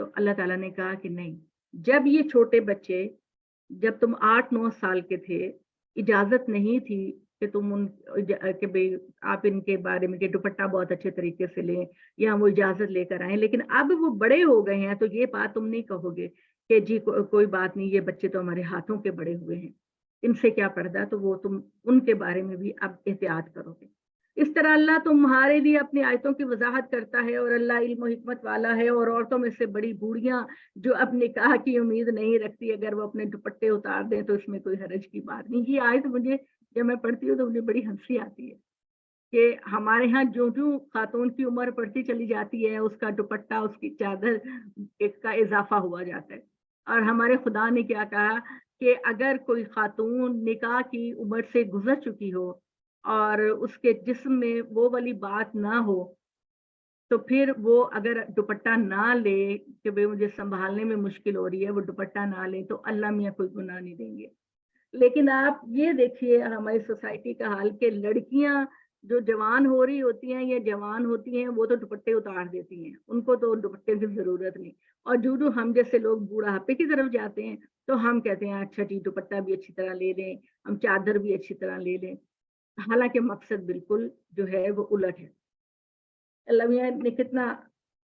تو اللہ تعالیٰ نے کہا کہ نہیں، جب یہ چھوٹے بچے، جب تم 8-9 سال کے تھے، اجازت نہیں تھی کہ تم کہ بھئی آپ ان کے بارے میں کہ دوپٹہ بہت اچھے طریقے سے لیں یا وہ اجازت لے کر آئیں، لیکن اب وہ بڑے ہو گئے ہیں تو یہ بات تم نہیں کہو گے کہ جی کوئی بات نہیں، یہ بچے تو ہمارے ہاتھوں کے بڑے ہوئے ہیں، ان سے کیا پردہ، تو وہ تم ان کے بارے میں بھی اب احتیاط کرو گے۔ اس طرح اللہ تمہارے لیے اپنی آیتوں کی وضاحت کرتا ہے، اور اللہ علم و حکمت والا ہے، اور عورتوں میں سے بڑی بوڑھیاں جو اب نکاح کی امید نہیں رکھتی، اگر وہ اپنے دوپٹے اتار دیں تو اس میں کوئی حرج کی بات نہیں۔ یہ آیت مجھے جب میں پڑھتی ہوں تو مجھے بڑی ہنسی آتی ہے کہ ہمارے ہاں جو خاتون کی عمر بڑھتی چلی جاتی ہے، اس کا دوپٹہ، اس کی چادر کا اضافہ ہوا جاتا ہے، اور ہمارے خدا نے کیا کہا کہ اگر کوئی خاتون نکاح کی عمر سے گزر چکی ہو اور اس کے جسم میں وہ والی بات نہ ہو، تو پھر وہ اگر دوپٹہ نہ لے کہ بھئی مجھے سنبھالنے میں مشکل ہو رہی ہے، وہ دوپٹہ نہ لے تو اللہ میاں کوئی گناہ نہیں دیں گے۔ لیکن آپ یہ دیکھیے ہماری سوسائٹی کا حال کہ لڑکیاں جو جوان ہو رہی ہوتی ہیں یا جوان ہوتی ہیں وہ تو دوپٹے اتار دیتی ہیں، ان کو تو دوپٹے کی ضرورت نہیں، اور جو ہم جیسے لوگ بوڑھاپے کی طرف جاتے ہیں تو ہم کہتے ہیں اچھا جی دوپٹہ بھی اچھی طرح لے لیں، ہم چادر بھی اچھی طرح لے لیں، حالانکہ مقصد بالکل جو ہے وہ الٹ ہے۔ اللہ میاں نے کتنا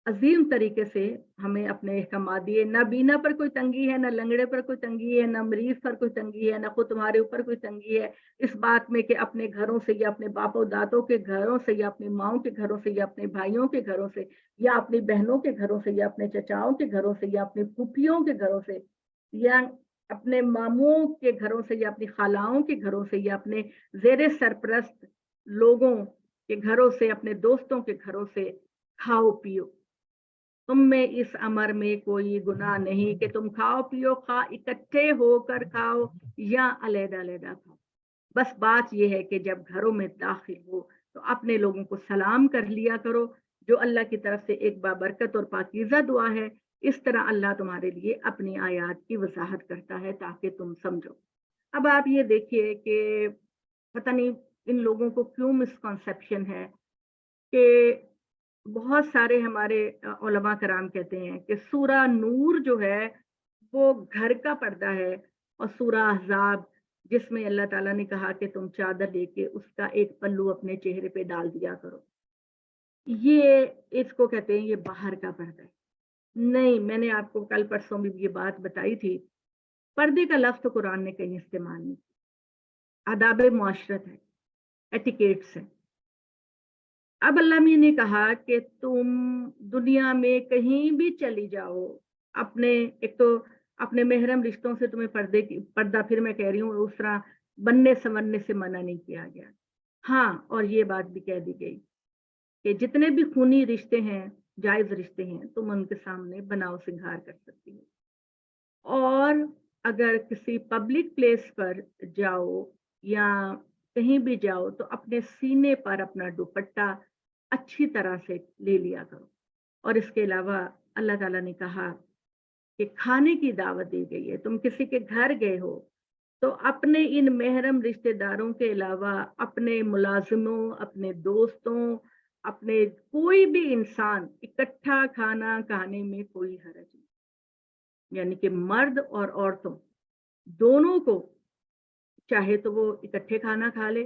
عظیم طریقے سے ہمیں اپنے احکامات دیے، نہ بینا پر کوئی تنگی ہے، نہ لنگڑے پر کوئی تنگی ہے، نہ مریض پر کوئی تنگی ہے، نہ خود تمہارے اوپر کوئی تنگی ہے اس بات میں کہ اپنے گھروں سے یا اپنے باپ و دادوں کے گھروں سے یا اپنی ماؤں کے گھروں سے یا اپنے بھائیوں کے گھروں سے یا اپنی بہنوں کے گھروں سے یا اپنے چچاؤں کے گھروں سے یا اپنی پھوپھیوں کے گھروں سے یا اپنے ماموں کے گھروں سے یا اپنی خالاؤں کے گھروں سے یا اپنے زیر سرپرست لوگوں کے گھروں سے، اپنے دوستوں کے گھروں سے کھاؤ پیو۔ تم میں اس امر میں کوئی گناہ نہیں کہ تم کھاؤ پیو، اکٹھے ہو کر کھاؤ یا علیحدہ علیحدہ کھاؤ۔ بس بات یہ ہے کہ جب گھروں میں داخل ہو تو اپنے لوگوں کو سلام کر لیا کرو، جو اللہ کی طرف سے ایک بابرکت اور پاکیزہ دعا ہے۔ اس طرح اللہ تمہارے لیے اپنی آیات کی وضاحت کرتا ہے تاکہ تم سمجھو۔ اب آپ یہ دیکھیے کہ پتہ نہیں ان لوگوں کو کیوں مسکنسیپشن ہے کہ بہت سارے ہمارے علماء کرام کہتے ہیں کہ سورہ نور جو ہے وہ گھر کا پردہ ہے، اور سورہ احزاب جس میں اللہ تعالیٰ نے کہا کہ تم چادر لے کے اس کا ایک پلو اپنے چہرے پہ ڈال دیا کرو، یہ اس کو کہتے ہیں یہ باہر کا پردہ ہے۔ نہیں، میں نے آپ کو کل پرسوں بھی یہ بات بتائی تھی، پردے کا لفظ تو قرآن نے کہیں استعمال نہیں، آداب معاشرت ہے، ایٹیکیٹس ہے۔ اب اللہ میاں نے کہا کہ تم دنیا میں کہیں بھی چلی جاؤ، اپنے ایک تو اپنے محرم رشتوں سے تمہیں پردہ پھر میں کہہ رہی ہوں اس طرح بننے سنورنے سے منع نہیں کیا گیا۔ ہاں، اور یہ بات بھی کہہ دی گئی کہ جتنے بھی خونی رشتے ہیں، جائز رشتے ہیں، تم ان کے سامنے بناؤ سنگھار کر سکتی ہو، اور اگر کسی پبلک پلیس پر جاؤ یا کہیں بھی جاؤ تو اپنے سینے پر اپنا دوپٹہ اچھی طرح سے لے لیا کرو۔ اور اس کے علاوہ اللہ تعالیٰ نے کہا کہ کھانے کی دعوت دی گئی ہے، تم کسی کے گھر گئے ہو تو اپنے ان محرم رشتہ داروں کے علاوہ اپنے ملازموں، اپنے دوستوں، اپنے کوئی بھی انسان اکٹھا کھانا کھانے میں کوئی حرج نہیں، یعنی کہ مرد اور عورتوں دونوں کو چاہے تو وہ اکٹھے کھانا کھا لے،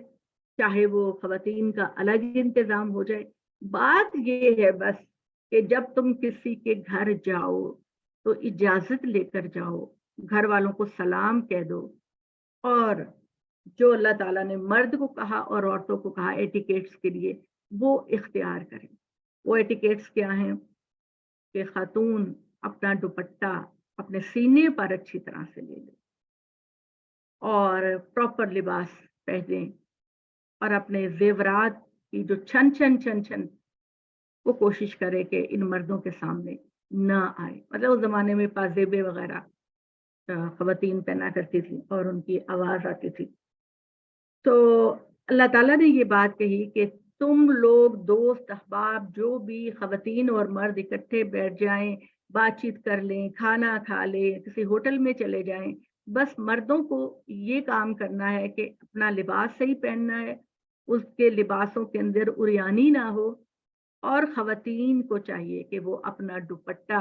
چاہے وہ خواتین کا الگ انتظام ہو جائے۔ بات یہ ہے بس کہ جب تم کسی کے گھر جاؤ تو اجازت لے کر جاؤ، گھر والوں کو سلام کہہ دو، اور جو اللہ تعالیٰ نے مرد کو کہا اور عورتوں کو کہا ایٹیکیٹس کے لیے وہ اختیار کریں۔ وہ ایٹیکیٹس کیا ہیں کہ خاتون اپنا دوپٹہ اپنے سینے پر اچھی طرح سے لے لے اور پراپر لباس پہنیں، اور اپنے زیورات کی جو چھن چھن وہ کوشش کرے کہ ان مردوں کے سامنے نہ آئے۔ مطلب اس زمانے میں پازیبے وغیرہ خواتین پہنا کرتی تھی اور ان کی آواز آتی تھی۔ تو اللہ تعالیٰ نے یہ بات کہی کہ تم لوگ دوست احباب جو بھی خواتین اور مرد اکٹھے بیٹھ جائیں، بات چیت کر لیں، کھانا کھا لیں، کسی ہوٹل میں چلے جائیں، بس مردوں کو یہ کام کرنا ہے کہ اپنا لباس صحیح پہننا ہے، اس کے لباسوں کے اندر عریانی نہ ہو، اور خواتین کو چاہیے کہ وہ اپنا دوپٹہ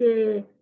کہ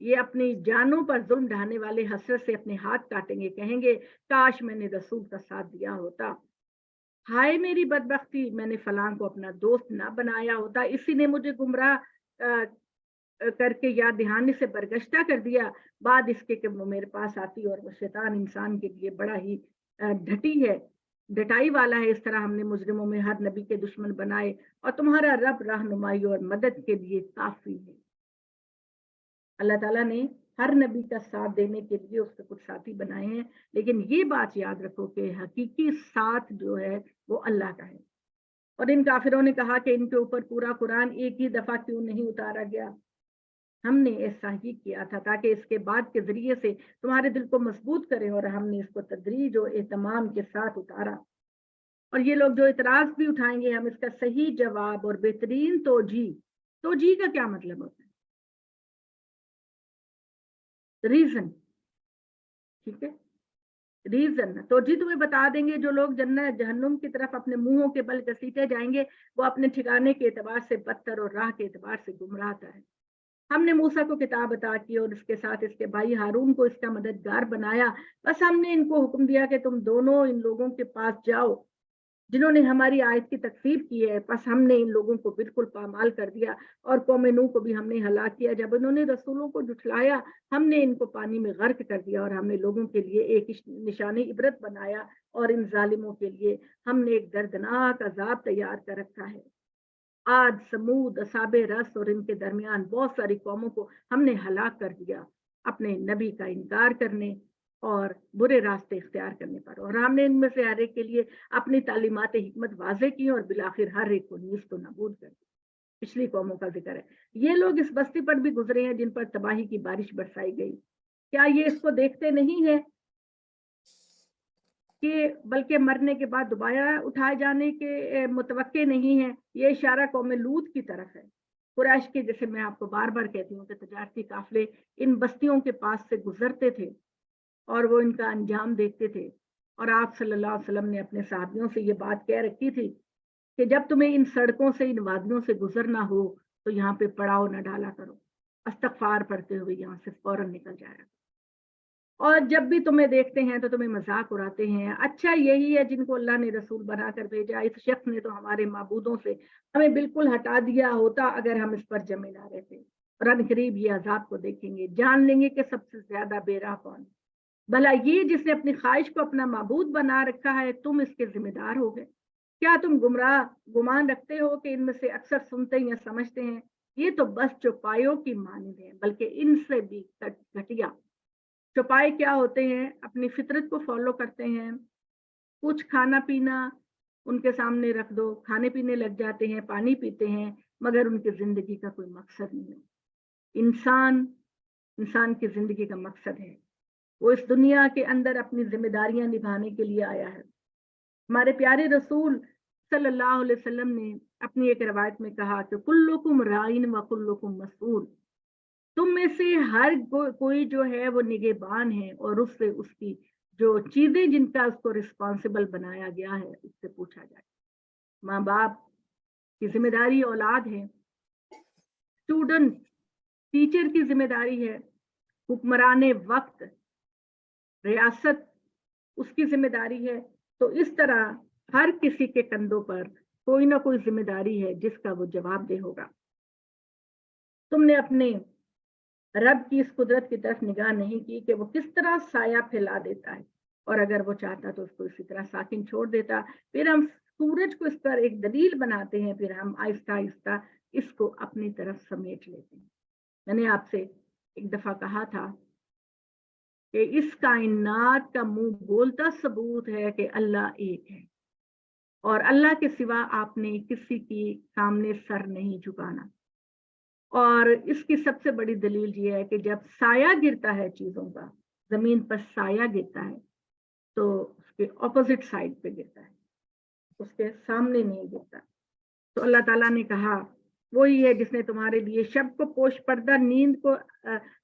یہ اپنی جانوں پر ظلم ڈھانے والے حسرت سے اپنے ہاتھ کاٹیں گے، کہیں گے کاش میں نے رسول کا ساتھ دیا ہوتا، ہائے میری بدبختی، میں نے فلاں کو اپنا دوست نہ بنایا ہوتا، اسی نے مجھے گمراہ کر کے یا دہانے سے برگشتہ کر دیا، بعد اس کے کہ وہ میرے پاس آتی، اور وہ شیطان انسان کے لیے بڑا ہی ڈٹائی والا ہے۔ اس طرح ہم نے مجرموں میں ہر نبی کے دشمن بنائے، اور تمہارا رب رہنمائی اور مدد کے لیے کافی ہے۔ اللہ تعالیٰ نے ہر نبی کا ساتھ دینے کے لیے اس کے کچھ ساتھی بنائے ہیں، لیکن یہ بات یاد رکھو کہ حقیقی ساتھ جو ہے وہ اللہ کا ہے۔ اور ان کافروں نے کہا کہ ان کے اوپر پورا قرآن ایک ہی دفعہ کیوں نہیں اتارا گیا؟ ہم نے ایسا ہی کیا تھا تاکہ اس کے بعد کے ذریعے سے تمہارے دل کو مضبوط کرے، اور ہم نے اس کو تدریج و اہتمام کے ساتھ اتارا۔ اور یہ لوگ جو اعتراض بھی اٹھائیں گے، ہم اس کا صحیح جواب اور بہترین توجیہ کا کیا مطلب ہوتا ہے؟ ریزن، ٹھیک ہے، ریزن توجیہ تمہیں بتا دیں گے۔ جو لوگ جنت جہنم کی طرف اپنے منہوں کے بل گھسیٹے جائیں گے، وہ اپنے ٹھکانے کے اعتبار سے بدتر اور راہ کے اعتبار سے گمراہ ہے۔ ہم نے موسیٰ کو کتاب عطا کی اور اس کے ساتھ اس کے بھائی ہارون کو اس کا مددگار بنایا، بس ہم نے ان کو حکم دیا کہ تم دونوں ان لوگوں کے پاس جاؤ جنہوں نے ہماری آیت کی تکذیب کی ہے، پس ہم نے ان لوگوں کو بالکل پامال کر دیا، اور قوم نوح کو بھی ہم نے ہلاک کیا۔ جب انہوں نے رسولوں کو جھٹلایا، ہم نے ان کو پانی میں غرق کر دیا، اور ہم نے لوگوں کے لیے ایک نشانی عبرت بنایا، اور ان ظالموں کے لیے ہم نے ایک دردناک عذاب تیار کر رکھا ہے۔ عاد، سمود، اصحاب رس اور ان کے درمیان بہت ساری قوموں کو ہم نے ہلاک کر دیا اپنے نبی کا انکار کرنے اور برے راستے اختیار کرنے پر، اور ہم نے ان میں سے ہر ایک کے لیے اپنی تعلیمات حکمت واضح کی، اور بالآخر ہر ایک کو نیست و نابود کر دیا۔ پچھلی قوموں کا ذکر ہے۔ یہ لوگ اس بستی پر بھی گزرے ہیں جن پر تباہی کی بارش برسائی گئی، کیا یہ اس کو دیکھتے نہیں ہیں کہ بلکہ مرنے کے بعد دوبارہ اٹھائے جانے کے متوقع نہیں ہیں؟ یہ اشارہ قوم لوط کی طرف ہے۔ قریش کے، جیسے میں آپ کو بار بار کہتی ہوں کہ تجارتی قافلے ان بستیوں کے پاس سے گزرتے تھے اور وہ ان کا انجام دیکھتے تھے، اور آپ صلی اللہ علیہ وسلم نے اپنے صحابیوں سے یہ بات کہہ رکھی تھی کہ جب تمہیں ان سڑکوں سے، ان وادیوں سے گزرنا ہو تو یہاں پہ پڑاؤ نہ ڈالا کرو، استغفار پڑھتے ہوئے یہاں سے فوراً نکل جایا کرو، اور جب بھی تمہیں دیکھتے ہیں تو تمہیں مذاق اڑاتے ہیں۔ اچھا یہی ہے جن کو اللہ نے رسول بنا کر بھیجا، اس شخص نے تو ہمارے معبودوں سے ہمیں بالکل ہٹا دیا ہوتا اگر ہم اس پر جمے نہ رہتے، اور ان قریب یہ عذاب کو دیکھیں گے، جان لیں گے کہ سب سے زیادہ بے راہ کون ہے۔ بھلا یہ جس نے اپنی خواہش کو اپنا معبود بنا رکھا ہے، تم اس کے ذمہ دار ہو گئے؟ کیا تم گمان رکھتے ہو کہ ان میں سے اکثر سنتے یا سمجھتے ہیں؟ یہ تو بس چوپایوں کی مانند ہیں، بلکہ ان سے بھی گھٹیا۔ چوپائے کیا ہوتے ہیں؟ اپنی فطرت کو فالو کرتے ہیں، کچھ کھانا پینا ان کے سامنے رکھ دو، کھانے پینے لگ جاتے ہیں، پانی پیتے ہیں، مگر ان کی زندگی کا کوئی مقصد نہیں ہے۔ انسان کی زندگی کا مقصد ہے، وہ اس دنیا کے اندر اپنی ذمہ داریاں نبھانے کے لیے آیا ہے۔ ہمارے پیارے رسول صلی اللہ علیہ وسلم نے اپنی ایک روایت میں کہا کہ کلکم رائن و کلکم مسئول، تم میں سے ہر کوئی جو ہے وہ نگہبان ہے، اور اس سے اس کی جو چیزیں جن کا اس کو رسپانسبل بنایا گیا ہے اس سے پوچھا جائے۔ ماں باپ کی ذمہ داری اولاد ہے، اسٹوڈنٹ ٹیچر کی ذمہ داری ہے، حکمران وقت ریاست اس کی ذمہ داری ہے۔ تو اس طرح ہر کسی کے کندھوں پر کوئی نہ کوئی ذمہ داری ہے جس کا وہ جواب دہ ہوگا۔ تم نے اپنے رب کی اس قدرت کی طرف نگاہ نہیں کی کہ وہ کس طرح سایہ پھیلا دیتا ہے، اور اگر وہ چاہتا تو اس کو اسی طرح ساکن چھوڑ دیتا۔ پھر ہم سورج کو اس پر ایک دلیل بناتے ہیں، پھر ہم آہستہ آہستہ اس کو اپنی طرف سمیٹ لیتے ہیں۔ میں نے آپ سے ایک دفعہ کہا تھا کہ اس کائنات کا منہ بولتا ثبوت ہے کہ اللہ ایک ہے، اور اللہ کے سوا آپ نے کسی کی سامنے سر نہیں جھکانا۔ اور اس کی سب سے بڑی دلیل یہ ہے کہ جب سایہ گرتا ہے چیزوں کا، زمین پر سایہ گرتا ہے تو اس کے اپوزٹ سائڈ پہ گرتا ہے، اس کے سامنے نہیں گرتا۔ تو اللہ تعالیٰ نے کہا وہی ہے جس نے تمہارے لیے شب کو پوش پردہ، نیند کو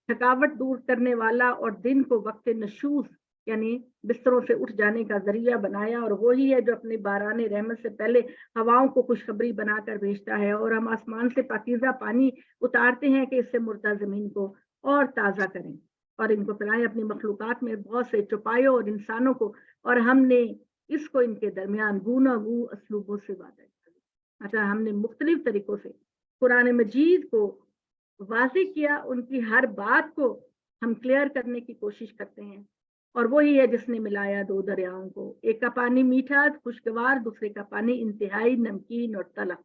تھکاوٹ دور کرنے والا، اور دن کو وقت نشوز یعنی بستروں سے اٹھ جانے کا ذریعہ بنایا، اور وہی ہے جو اپنے باران رحمت سے پہلے ہواؤں کو خوشخبری بنا کر بھیجتا ہے، اور ہم آسمان سے پاکیزہ پانی اتارتے ہیں کہ اس سے مردہ زمین کو اور تازہ کریں اور ان کو پلائیں اپنی مخلوقات میں بہت سے چوپایوں اور انسانوں کو، اور ہم نے اس کو ان کے درمیان گوناگو اسلوبوں سے وعدہ کیا، مطلب ہم نے مختلف طریقوں سے قرآن مجید کو واضح کیا، ان کی ہر بات کو ہم کلیئر کرنے کی کوشش کرتے ہیں، اور وہی ہے جس نے ملایا دو دریاؤں کو، ایک کا پانی میٹھا خوشگوار، دوسرے کا پانی انتہائی نمکین اور تلخ،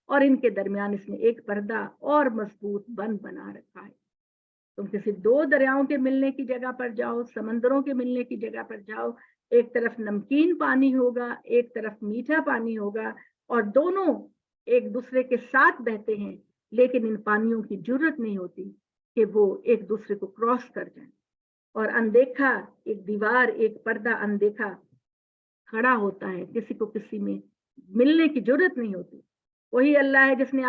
اور ان کے درمیان اس نے ایک پردہ اور مضبوط بند بنا رکھا ہے۔ تم کسی دو دریاؤں کے ملنے کی جگہ پر جاؤ، سمندروں کے ملنے کی جگہ پر جاؤ، ایک طرف نمکین پانی ہوگا، ایک طرف میٹھا پانی ہوگا، اور دونوں ایک دوسرے کے ساتھ بہتے ہیں، لیکن ان پانیوں کی جرت نہیں ہوتی کہ وہ ایک دوسرے کو کراس کر جائیں، اور اندیکھا ایک دیوار، ایک پردہ اندیکھا کھڑا ہوتا ہے، کسی کو کسی میں ملنے کی جرت نہیں ہوتی۔ وہی اللہ ہے جس نے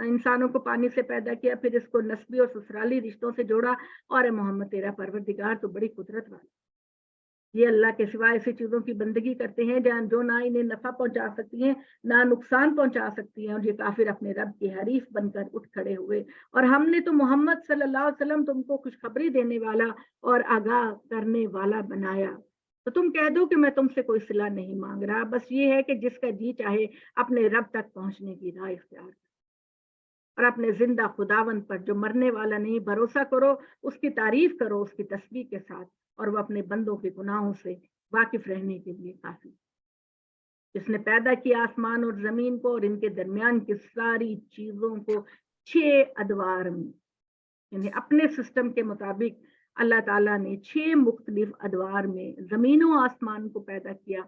انسانوں کو پانی سے پیدا کیا، پھر اس کو نسبی اور سسرالی رشتوں سے جوڑا، اور اے محمد تیرا پروردگار تو بڑی قدرت والا۔ یہ اللہ کے سوا ایسی چیزوں کی بندگی کرتے ہیں جو نہ انہیں نفع پہنچا سکتی ہیں نہ نقصان پہنچا سکتی ہیں، اور یہ کافر اپنے رب کے حریف بن کر اٹھ کھڑے ہوئے۔ اور ہم نے تو محمد صلی اللہ علیہ وسلم تم کو خوشخبری دینے والا اور آگاہ کرنے والا بنایا، تو تم کہہ دو کہ میں تم سے کوئی صلہ نہیں مانگ رہا، بس یہ ہے کہ جس کا جی چاہے اپنے رب تک پہنچنے کی راہ اختیار کرے، اور اپنے زندہ خداون پر جو مرنے والا نہیں بھروسہ کرو، اس کی تعریف کرو اس کی تسبیح کے ساتھ، اور وہ اپنے بندوں کے گناہوں سے واقف رہنے کے لیے کافی، جس نے پیدا کیا آسمان اور زمین کو اور ان کے درمیان کی ساری چیزوں کو 6 ادوار میں، یعنی اپنے سسٹم کے مطابق اللہ تعالیٰ نے 6 مختلف ادوار میں زمین و آسمان کو پیدا کیا۔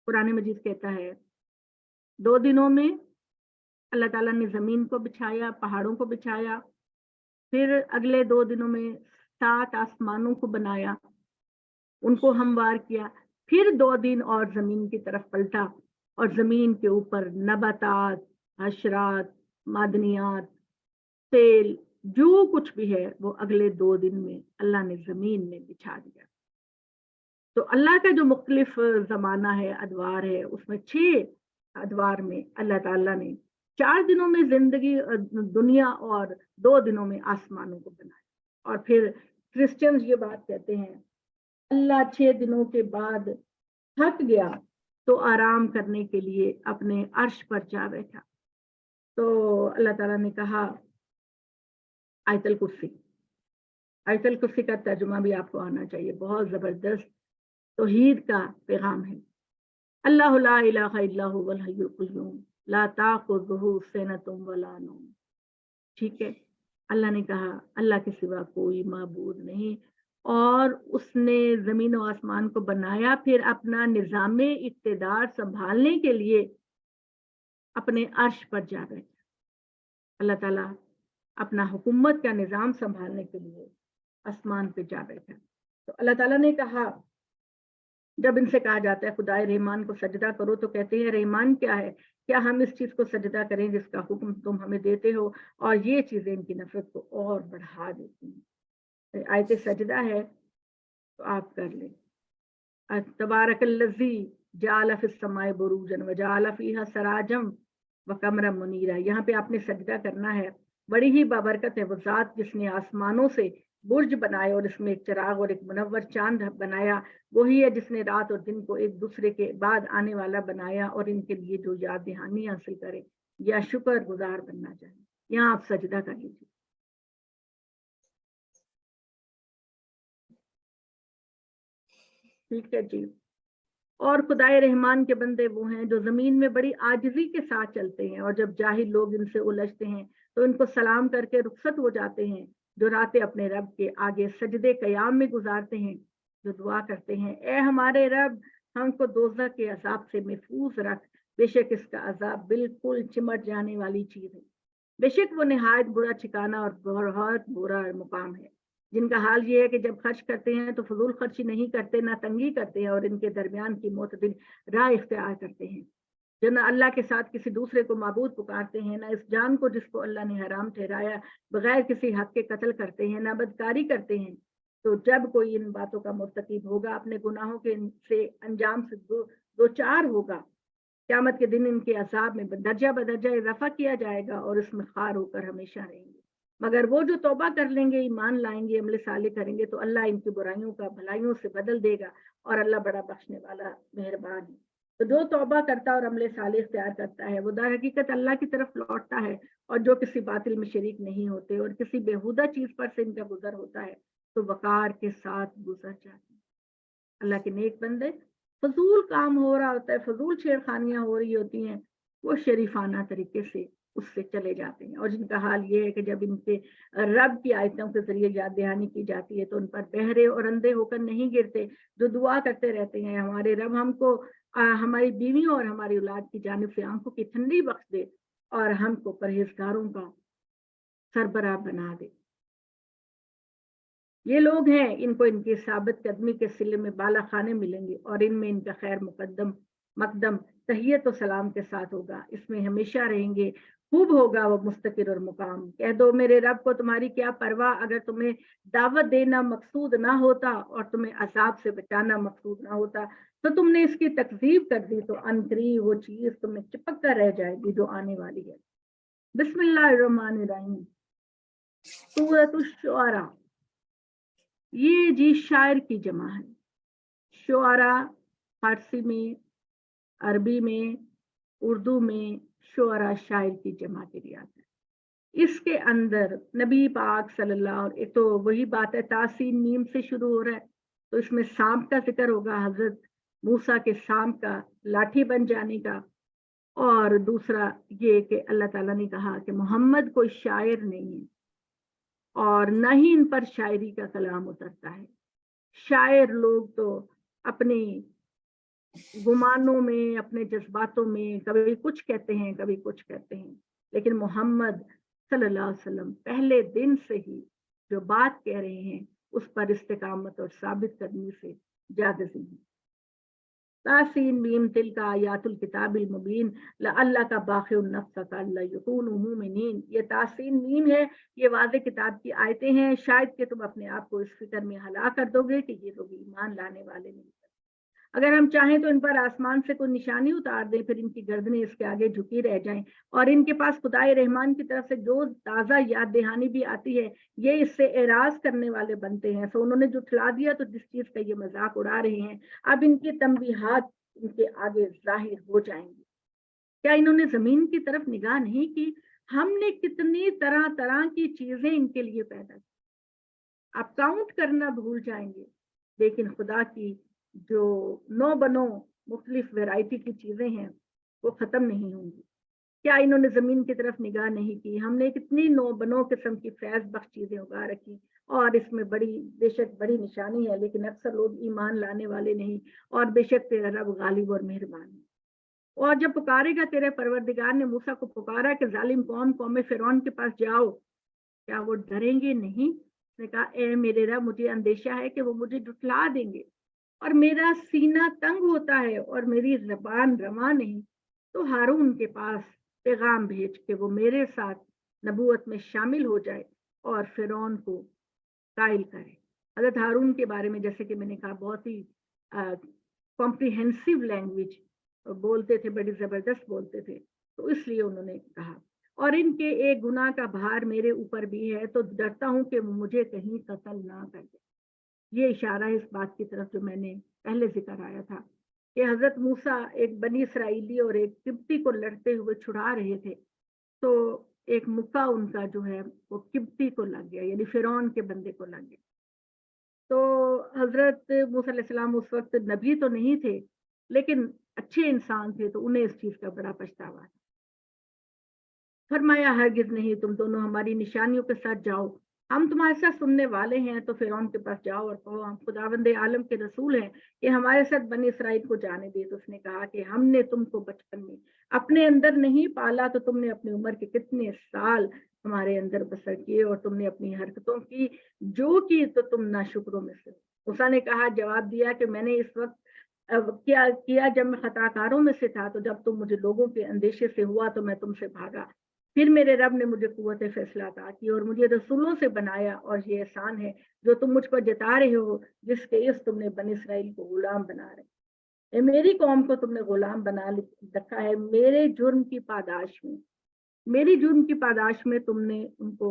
قرآن مجید کہتا ہے 2 دنوں میں اللہ تعالیٰ نے زمین کو بچھایا، پہاڑوں کو بچھایا، پھر اگلے 2 دنوں میں 7 آسمانوں کو بنایا، ان کو ہموار کیا، پھر 2 دن اور زمین کی طرف پلٹا، اور زمین کے اوپر نباتات، حشرات، معدنیات، تیل، جو کچھ بھی ہے وہ اگلے 2 دن میں اللہ نے زمین میں بچھا دیا۔ تو اللہ کا جو مختلف زمانہ ہے، ادوار ہے، اس میں 6 ادوار میں اللہ تعالیٰ نے 4 دنوں میں زندگی دنیا اور 2 دنوں میں آسمانوں کو بنایا۔ اور پھر کرسچنز یہ بات کہتے ہیں اللہ 6 دنوں کے بعد تھک گیا تو آرام کرنے کے لیے اپنے عرش پر جا بیٹھا۔ تو اللہ تعالیٰ نے کہا آیت الکرسی، آیت الکرسی کا ترجمہ بھی آپ کو آنا چاہیے، بہت زبردست توحید کا پیغام ہے۔ اللہ لا الہ الا هو الحی القیوم لا تاخذہ سنۃ ولا نوم۔ ٹھیک ہے، اللہ نے کہا اللہ کے سوا کوئی معبود نہیں، اور اس نے زمین و آسمان کو بنایا، پھر اپنا نظام اقتدار سنبھالنے کے لیے اپنے عرش پر جا بیٹھا۔ اللہ تعالیٰ اپنا حکومت کا نظام سنبھالنے کے لیے آسمان پہ جا بیٹھا۔ تو اللہ تعالیٰ نے کہا، جب ان سے کہا جاتا ہے خدائے رحمان کو سجدہ کرو، تو کہتے ہیں رحمان کیا ہے، کیا ہم اس چیز کو سجدہ کریں جس کا حکم تم ہمیں دیتے ہو، اور یہ چیزیں ان کی نفرت کو اور بڑھا دیتی ہیں۔ آیت سجدہ ہے تو آپ کر لیں۔ تبارک الذی جعل فی السماء بروجا وجعل فیہا سراجا وقمرا منیرا، یہاں پہ آپ نے سجدہ کرنا ہے۔ بڑی ہی بابرکت ہے وہ ذات جس نے آسمانوں سے برج بنائے اور اس میں ایک چراغ اور ایک منور چاند بنایا، وہی ہے جس نے رات اور دن کو ایک دوسرے کے بعد آنے والا بنایا، اور ان کے لیے جو یاد دہانی حاصل کرے یا شکر گزار بننا چاہے، یہاں آپ سجدہ کر لیجیے۔ ٹھیک ہے جی۔ اور خدائے رحمان کے بندے وہ ہیں جو زمین میں بڑی عاجزی کے ساتھ چلتے ہیں، اور جب جاہل لوگ ان سے الجھتے ہیں تو ان کو سلام کر کے رخصت ہو جاتے ہیں، جو راتیں اپنے رب کے آگے سجدے قیام میں گزارتے ہیں، جو دعا کرتے ہیں اے ہمارے رب ہم کو دوزخ کے عذاب سے محفوظ رکھ، بے شک اس کا عذاب بالکل چمٹ جانے والی چیز ہے، بے شک وہ نہایت برا ٹھکانہ اور بہت برا مقام ہے۔ جن کا حال یہ ہے کہ جب خرچ کرتے ہیں تو فضول خرچی نہیں کرتے، نہ تنگی کرتے ہیں، اور ان کے درمیان کی معتدل راہ اختیار کرتے ہیں، جو نہ اللہ کے ساتھ کسی دوسرے کو معبود پکارتے ہیں، نہ اس جان کو جس کو اللہ نے حرام ٹھہرایا بغیر کسی حق کے قتل کرتے ہیں، نہ بدکاری کرتے ہیں۔ تو جب کوئی ان باتوں کا مرتکب ہوگا، اپنے گناہوں کے سے انجام سے دو چار ہوگا، قیامت کے دن ان کے عذاب میں درجہ بدرجہ رفع کیا جائے گا، اور اس میں خار ہو کر ہمیشہ رہیں گے۔ مگر وہ جو توبہ کر لیں گے، ایمان لائیں گے، عمل صالح کریں گے تو اللہ ان کی برائیوں کا بھلائیوں سے بدل دے گا، اور اللہ بڑا بخشنے والا مہربان ہے۔ تو جو توبہ کرتا ہے اور عمل صالح اختیار کرتا ہے وہ در حقیقت اللہ کی طرف لوٹتا ہے، اور جو کسی باطل میں شریک نہیں ہوتے اور کسی بےہودہ چیز پر سے ان کا گزر ہوتا ہے تو وقار کے ساتھ گزر جاتے ہیں۔ اللہ کے نیک بندے، فضول کام ہو رہا ہوتا ہے، فضول چھیڑخانیاں ہو رہی ہوتی ہیں، وہ شریفانہ طریقے سے اس سے چلے جاتے ہیں، اور جن کا حال یہ ہے کہ جب ان کے رب کی آیتوں کے ذریعے یاد دہانی کی جاتی ہے تو ان پر بہرے اور اندھے ہو کر نہیں گرتے، جو دعا کرتے رہتے ہیں ہمارے رب ہم کو ہماری بیویوں اور ہماری اولاد کی جانب سے آنکھوں کی ٹھنڈی بخش دے اور ہم کو پرہیزگاروں کا سربراہ بنا دے۔ یہ لوگ ہیں، ان کو ان کی ثابت قدمی کے صلے میں بالا خانے ملیں گے، اور ان میں ان کا خیر مقدم تحیت و سلام کے ساتھ ہوگا، اس میں ہمیشہ رہیں گے، خوب ہوگا وہ مستقر اور مقام۔ کہہ دو میرے رب کو تمہاری کیا پرواہ، اگر تمہیں دعوت دینا مقصود نہ ہوتا اور تمہیں عذاب سے بچانا مقصود نہ ہوتا تو تم نے اس کی تکذیب کر دی تو عنقریب وہ چیز تمہیں چپک کر رہ جائے گی جو آنے والی ہے۔ بسم اللہ الرحمن الرحیم۔ سورۃ الشعراء، یہ جی شاعر کی جمع ہے۔ شعراء فارسی میں، عربی میں، اردو میں شعراء شاعر کی جمع کے لیے آتا ہے۔ اس کے اندر نبی پاک صلی اللہ علیہ وسلم، تو وہی بات ہے تاسین میم سے شروع ہو رہا ہے، تو اس میں سانپ کا ذکر ہوگا، حضرت موسیٰ کے سانپ کا لاٹھی بن جانے کا، اور دوسرا یہ کہ اللہ تعالیٰ نے کہا کہ محمد کوئی شاعر نہیں ہے اور نہ ہی ان پر شاعری کا کلام اترتا ہے۔ شاعر لوگ تو اپنی گمانوں میں، اپنے جذباتوں میں کبھی کچھ کہتے ہیں کبھی کچھ کہتے ہیں، لیکن محمد صلی اللہ علیہ وسلم پہلے دن سے ہی جو بات کہہ رہے ہیں اس پر استقامت اور ثابت قدمی سے جاگزی ہیں۔ تاسین میم تلک آیات الکتاب المبین لعلک باخع نفسک الا یکونوا مؤمنین۔ یہ تاسین میم ہے، یہ واضح کتاب کی آیتیں ہیں، شاید کہ تم اپنے آپ کو اس فکر میں ہلاک کر دو گے کہ یہ لوگ ایمان لانے والے نہیں۔ اگر ہم چاہیں تو ان پر آسمان سے کوئی نشانی اتار دیں، پھر ان کی گردنیں اس کے آگے جھکی رہ جائیں، اور ان کے پاس خدائے رحمان کی طرف سے جو تازہ یاد دہانی بھی آتی ہے یہ اس سے اعراض کرنے والے بنتے ہیں۔ سو انہوں نے جھٹلا دیا تو جس چیز کا یہ مذاق اڑا رہے ہیں اب ان کی تنبیہات ان کے آگے ظاہر ہو جائیں گی۔ کیا انہوں نے زمین کی طرف نگاہ نہیں کی؟ ہم نے کتنی طرح طرح کی چیزیں ان کے لیے پیدا کی، آپ کاؤنٹ کرنا بھول جائیں گے، لیکن خدا کی جو نو بنو مختلف ویرائٹی کی چیزیں ہیں وہ ختم نہیں ہوں گی۔ کیا انہوں نے زمین کی طرف نگاہ نہیں کی؟ ہم نے کتنی نو بنو قسم کی فیض بخش چیزیں اگا رکھی، اور اس میں بے شک بڑی نشانی ہے، لیکن اکثر لوگ ایمان لانے والے نہیں، اور بے شک تیرا رب غالب اور مہربان ہے۔ اور جب پکارے گا تیرے پروردگار نے موسیٰ کو پکارا کہ ظالم قوم فرعون کے پاس جاؤ، کیا وہ ڈریں گے نہیں؟ اس نے کہا اے میرے رب مجھے اندیشہ ہے کہ وہ مجھے جھٹلا دیں گے، اور میرا سینہ تنگ ہوتا ہے اور میری زبان رواں نہیں، تو ہارون کے پاس پیغام بھیج کہ وہ میرے ساتھ نبوت میں شامل ہو جائے اور فرعون کو قائل کرے۔ حضرت ہارون کے بارے میں جیسے کہ میں نے کہا بہت ہی کمپریہنسو لینگویج بولتے تھے، بڑی زبردست بولتے تھے، تو اس لیے انہوں نے کہا اور ان کے ایک گناہ کا بھار میرے اوپر بھی ہے تو ڈرتا ہوں کہ مجھے کہیں قتل نہ کر دے۔ یہ اشارہ ہے اس بات کی طرف جو میں نے پہلے ذکر آیا تھا کہ حضرت موسیٰ ایک بنی اسرائیلی اور ایک قبطی کو لڑتے ہوئے چھڑا رہے تھے، تو ایک مکہ ان کا جو ہے وہ قبطی کو لگ گیا، یعنی فرعون کے بندے کو لگ گیا۔ تو حضرت موسیٰ علیہ السلام اس وقت نبی تو نہیں تھے لیکن اچھے انسان تھے، تو انہیں اس چیز کا بڑا پچھتاوا تھا۔ فرمایا ہرگز نہیں، تم دونوں ہماری نشانیوں کے ساتھ جاؤ، ہم تمہارے ساتھ سننے والے ہیں۔ تو فرعون کے پاس جاؤ اور کہو ہم خداوند عالم کے رسول ہیں کہ ہمارے ساتھ بنی اسرائیل کو جانے دے۔ تو اس نے کہا کہ ہم نے تم کو بچپن میں اپنے اندر نہیں پالا تو تم نے اپنی عمر کے کتنے سال ہمارے اندر بسر کیے، اور تم نے اپنی حرکتوں کی جو کی تو تم ناشکروں میں سے۔ موسیٰ نے کہا، جواب دیا کہ میں نے اس وقت کیا جب میں خطا کاروں میں سے تھا، تو جب تم مجھے لوگوں کے اندیشے سے ہوا تو میں تم سے بھاگا، پھر میرے رب نے مجھے قوت فیصلہ عطا کی اور مجھے رسولوں سے بنایا، اور یہ احسان ہے جو تم مجھ پر جتا رہے ہو، جس کے اس تم نے بنی اسرائیل کو غلام بنا رہے، میری قوم کو تم نے غلام بنا رکھا ہے میرے جرم کی پاداش میں، میری جرم کی پاداش میں تم نے ان کو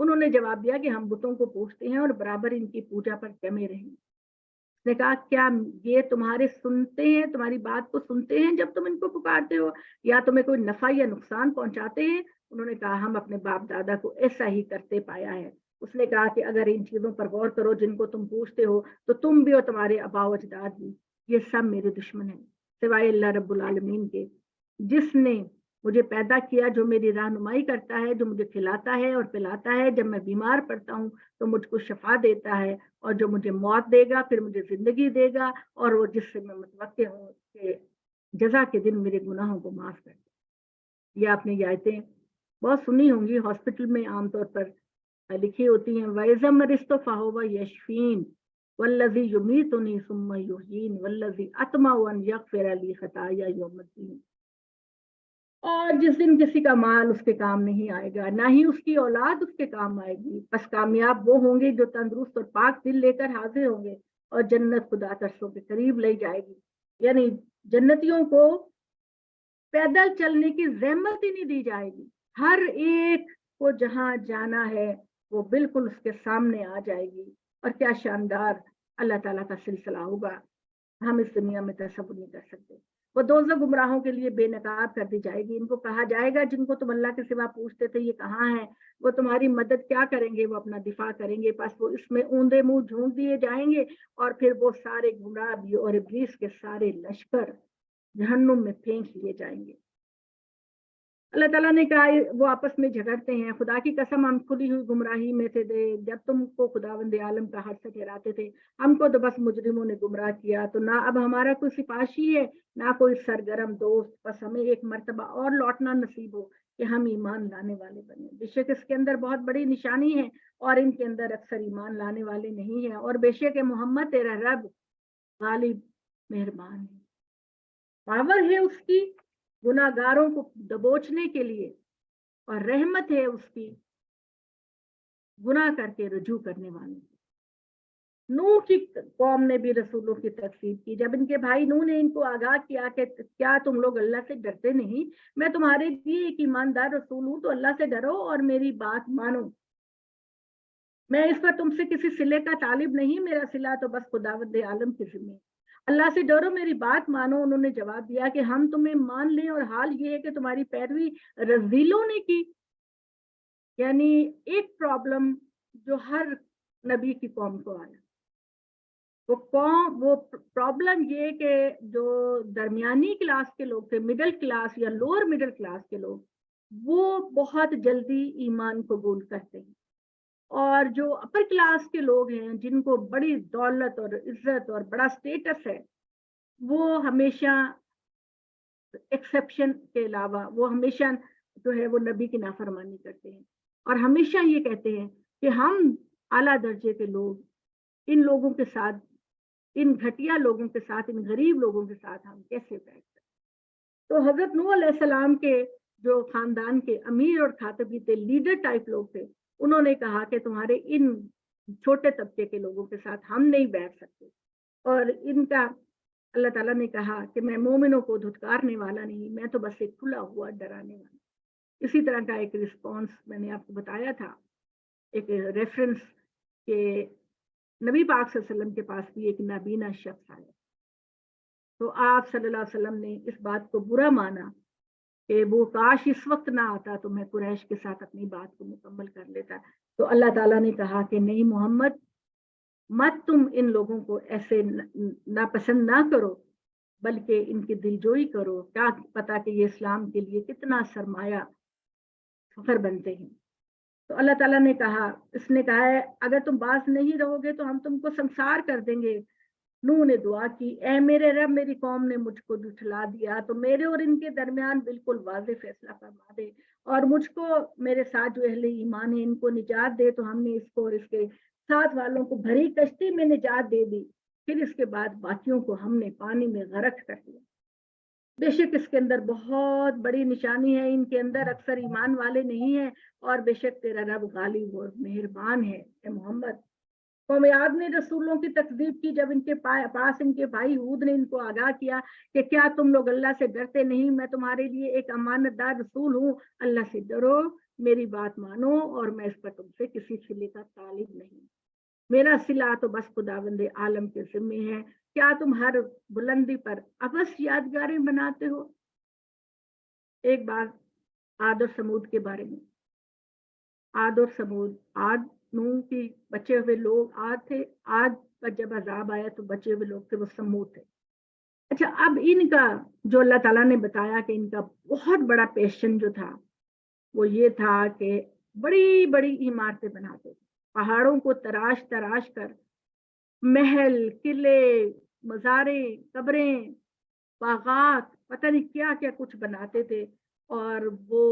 انہوں نے جواب دیا کہ ہم بتوں کو پوجتے ہیں اور برابر ان کی پوجا پر جمے رہیں۔ اس نے کہا کیا یہ تمہارے سنتے ہیں، تمہاری بات کو سنتے ہیں جب تم ان کو پکارتے ہو، یا تمہیں کوئی نفع یا نقصان پہنچاتے ہیں؟ انہوں نے کہا ہم اپنے باپ دادا کو ایسا ہی کرتے پایا ہے۔ اس نے کہا کہ اگر ان چیزوں پر غور کرو جن کو تم پوچھتے ہو تو تم بھی اور تمہارے آباء و اجداد بھی، یہ سب میرے دشمن ہیں سوائے اللہ رب العالمین کے، جس نے مجھے پیدا کیا، جو میری رہنمائی کرتا ہے، جو مجھے کھلاتا ہے اور پلاتا ہے، جب میں بیمار پڑتا ہوں تو مجھ کو شفا دیتا ہے، اور جو مجھے موت دے گا پھر مجھے زندگی دے گا، اور وہ جس سے میں متوقع ہوں کہ جزا کے دن میرے گناہوں کو معاف کر دے۔ یہ آپ نے یہ آیتیں بہت سنی ہوں گی، ہاسپٹل میں عام طور پر لکھی ہوتی ہیں، وَإِذَا مَرِضْتُ فَهُوَ يَشْفِينِ وَالَّذِي يُمِيتُنِي ثُمَّ يُحْيِينِ وَالَّذِي أَطْمَعُ أَنْ يَغْفِرَ لِي خَطَايَايَ يَوْمَ الدِّينِ۔ اور جس دن کسی کا مال اس کے کام نہیں آئے گا، نہ ہی اس کی اولاد اس کے کام آئے گی، بس کامیاب وہ ہوں گے جو تندرست اور پاک دل لے کر حاضر ہوں گے، اور جنت خدا ترسوں کے قریب لے جائے گی۔ یعنی جنتیوں کو پیدل چلنے کی زحمت ہی نہیں دی جائے گی، ہر ایک کو جہاں جانا ہے وہ بالکل اس کے سامنے آ جائے گی، اور کیا شاندار اللہ تعالیٰ کا سلسلہ ہوگا، ہم اس دنیا میں تصور نہیں کر سکتے۔ وہ دوزخ گمراہوں کے لیے بے نقاب کر دی جائے گی، ان کو کہا جائے گا جن کو تم اللہ کے سوا پوچھتے تھے یہ کہاں ہیں، وہ تمہاری مدد کیا کریں گے، وہ اپنا دفاع کریں گے، بس وہ اس میں اوندے منہ جھونک دیے جائیں گے، اور پھر وہ سارے گمراہ بھی اور ابلیس کے سارے لشکر جہنم میں پھینک لیے جائیں گے۔ اللہ تعالیٰ نے کہا وہ آپس میں جھگڑتے ہیں، خدا کی قسم ہم کھلی ہوئی گمراہی میں تھے جب تم کو خداوند عالم کا حد سے ٹھہراتے تھے، ہم کو تو بس مجرموں نے گمراہ کیا، تو نہ اب ہمارا کوئی سپاشی ہے نہ کوئی سرگرم دوست، بس ہمیں ایک مرتبہ اور لوٹنا نصیب ہو کہ ہم ایمان لانے والے بنے۔ بے شک اس کے اندر بہت بڑی نشانی ہے، اور ان کے اندر اکثر ایمان لانے والے نہیں ہیں، اور بے شک محمد تیرا رب غالب مہربان ہے، پاور ہے اس کی گناہگاروں کو دبوچنے کے لیے، اور رحمت ہے اس کی گناہ کر کے رجوع کرنے والوں کو۔ نوح کی قوم نے بھی رسولوں کی تکذیب کی، جب ان کے بھائی نوح نے ان کو آگاہ کیا کہ کیا تم لوگ اللہ سے ڈرتے نہیں، میں تمہارے لیے ایک ایماندار رسول ہوں، تو اللہ سے ڈرو اور میری بات مانو، میں اس پر تم سے کسی صلے کا طالب نہیں، میرا صلہ تو بس خداوند عالم کے ذمہ، اللہ سے ڈرو میری بات مانو۔ انہوں نے جواب دیا کہ ہم تمہیں مان لیں، اور حال یہ ہے کہ تمہاری پیروی رذیلوں نے کی۔ یعنی ایک پرابلم جو ہر نبی کی قوم کو آیا، وہ پرابلم یہ کہ جو درمیانی کلاس کے لوگ تھے، مڈل کلاس یا لوور مڈل کلاس کے لوگ، وہ بہت جلدی ایمان قبول کرتے ہیں، اور جو اپر کلاس کے لوگ ہیں جن کو بڑی دولت اور عزت اور بڑا سٹیٹس ہے، وہ ہمیشہ ایکسیپشن کے علاوہ وہ ہمیشہ جو ہے وہ نبی کی نافرمانی کرتے ہیں، اور ہمیشہ یہ کہتے ہیں کہ ہم اعلیٰ درجے کے لوگ ان لوگوں کے ساتھ، ان گھٹیا لوگوں کے ساتھ، ان غریب لوگوں کے ساتھ ہم کیسے بیٹھ سکتے۔ تو حضرت نوح علیہ السلام کے جو خاندان کے امیر اور خاتبی تھے، لیڈر ٹائپ لوگ تھے، انہوں نے کہا کہ تمہارے ان چھوٹے طبقے کے لوگوں کے ساتھ ہم نہیں بیٹھ سکتے، اور ان کا اللہ تعالیٰ نے کہا کہ میں مومنوں کو دھتکارنے والا نہیں، میں تو بس ایک کھلا ہوا ڈرانے والا۔ اسی طرح کا ایک رسپانس میں نے آپ کو بتایا تھا، ایک ریفرنس کہ نبی پاک صلی اللہ علیہ وسلم کے پاس بھی ایک نابینا شخص آیا، تو آپ صلی اللہ علیہ وسلم نے اس بات کو برا مانا کہ وہ کاش اس وقت نہ آتا تو میں قریش کے ساتھ اپنی بات کو مکمل کر لیتا۔ تو اللہ تعالیٰ نے کہا کہ نہیں محمد، مت تم ان لوگوں کو ایسے ناپسند نہ کرو، بلکہ ان کی دلجوئی کرو، کیا پتا کہ یہ اسلام کے لیے کتنا سرمایہ فخر بنتے ہیں۔ تو اللہ تعالیٰ نے کہا، اس نے کہا ہے اگر تم باز نہیں رہو گے تو ہم تم کو سنسار کر دیں گے۔ نوح نے دعا کی، اے میرے رب، میری قوم نے مجھ کو جھٹلا دیا، تو میرے اور ان کے درمیان بالکل واضح فیصلہ فرما دے، اور مجھ کو میرے ساتھ جو اہل ایمان ہیں ان کو نجات دے۔ تو ہم نے اس کو اور اس کے ساتھ والوں کو بھری کشتی میں نجات دے دی، پھر اس کے بعد باقیوں کو ہم نے پانی میں غرق کر دیا۔ بے شک اس کے اندر بہت بڑی نشانی ہے، ان کے اندر اکثر ایمان والے نہیں ہیں، اور بے شک تیرا رب غالب اور مہربان ہے۔ اے محمد، قوم عاد نے رسولوں کی تکذیب کی، جب ان کے پاس ان کے بھائی ہود نے ان کو آگاہ کیا کہ کیا تم لوگ اللہ سے ڈرتے نہیں، میں تمہارے لیے ایک امانت دار رسول ہوں، اللہ سے ڈرو، میری بات مانو اور میں اس پر تم سے کسی صلے کا طالب نہیں. میرا صلہ تو بس خداوند عالم کے ذمے ہے. کیا تم ہر بلندی پر ابس یادگاریں بناتے ہو؟ ایک بار عاد اور سمود کے بارے میں. عاد اور سمود، عاد نوح کی بچے ہوئے لوگ عاد تھے. عاد پر جب عذاب آیا تو بچے ہوئے لوگ تھے وہ سمود تھے. اچھا، اب ان کا جو اللہ تعالیٰ نے بتایا کہ ان کا بہت بڑا پیشن جو تھا وہ یہ تھا کہ بڑی بڑی عمارتیں بناتے تھے، پہاڑوں کو تراش تراش کر محل، قلعے، مزاریں، قبریں، باغات، پتہ نہیں کیا کیا کچھ بناتے تھے. اور وہ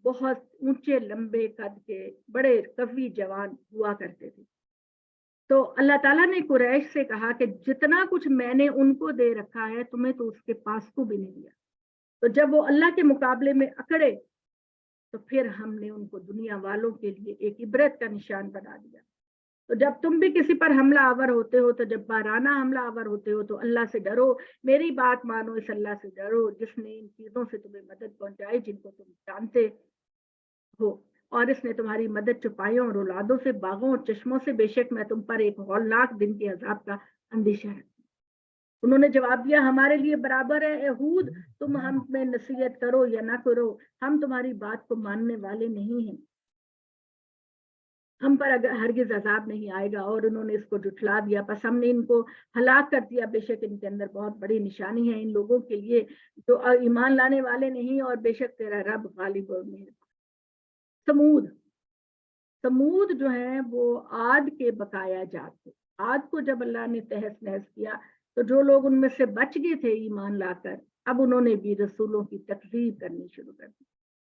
بہت اونچے لمبے قد کے بڑے قوی جوان ہوا کرتے تھے. تو اللہ تعالیٰ نے قریش سے کہا کہ جتنا کچھ میں نے ان کو دے رکھا ہے تمہیں تو اس کے پاس کو بھی نہیں دیا. تو جب وہ اللہ کے مقابلے میں اکڑے تو پھر ہم نے ان کو دنیا والوں کے لیے ایک عبرت کا نشان بنا دیا. تو جب تم بھی کسی پر حملہ آور ہوتے ہو، تو جب بارانہ حملہ آور ہوتے ہو تو اللہ سے ڈرو. میری بات مانو، اس اللہ سے ڈرو جس نے ان چیزوں سے تمہیں مدد پہنچائی جن کو تم جانتے ہو، اور اس نے تمہاری مدد چھپائیوں اور اولادوں سے، باغوں اور چشموں سے. بے شک میں تم پر ایک ہولناک دن کے عذاب کا اندیشہ رکھتی. انہوں نے جواب دیا ہمارے لیے برابر ہے اے ہود، تم ہم میں نصیحت کرو یا نہ کرو، ہم تمہاری بات کو ماننے والے نہیں ہیں. ہم پر اگر ہرگز عذاب نہیں آئے گا. اور انہوں نے اس کو جھٹلا دیا، پس ہم نے ان کو ہلاک کر دیا. بے شک ان کے اندر بہت بڑی نشانی ہے ان لوگوں کے لیے جو ایمان لانے والے نہیں. اور بے شک تیرا رب غالب اور مہربان. سمود جو ہیں وہ عاد کے بقایا جات تھے. عاد کو جب اللہ نے تہس نہس کیا تو جو لوگ ان میں سے بچ گئے تھے ایمان لا کر، اب انہوں نے بھی رسولوں کی تکذیب کرنی شروع کر دی.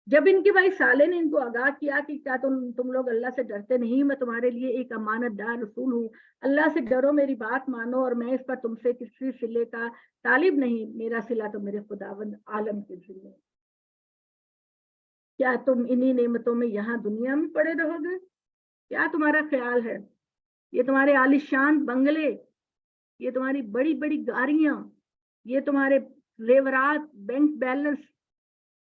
جب ان کے بھائی صالح نے ان کو آگاہ کیا کہ کیا تم لوگ اللہ سے ڈرتے نہیں؟ میں تمہارے لیے ایک امانت دار رسول ہوں. اللہ سے ڈرو، میری بات مانو، اور میں اس پر تم سے کسی صلے کا طالب نہیں. میرا صلہ تو میرے خداوند عالم کے ذمے ہے. کیا تم انہی نعمتوں میں یہاں دنیا میں پڑے رہو گے؟ کیا تمہارا خیال ہے یہ تمہارے عالیشان بنگلے، یہ تمہاری بڑی بڑی گاڑیاں، یہ تمہارے زیورات، بینک بیلنس،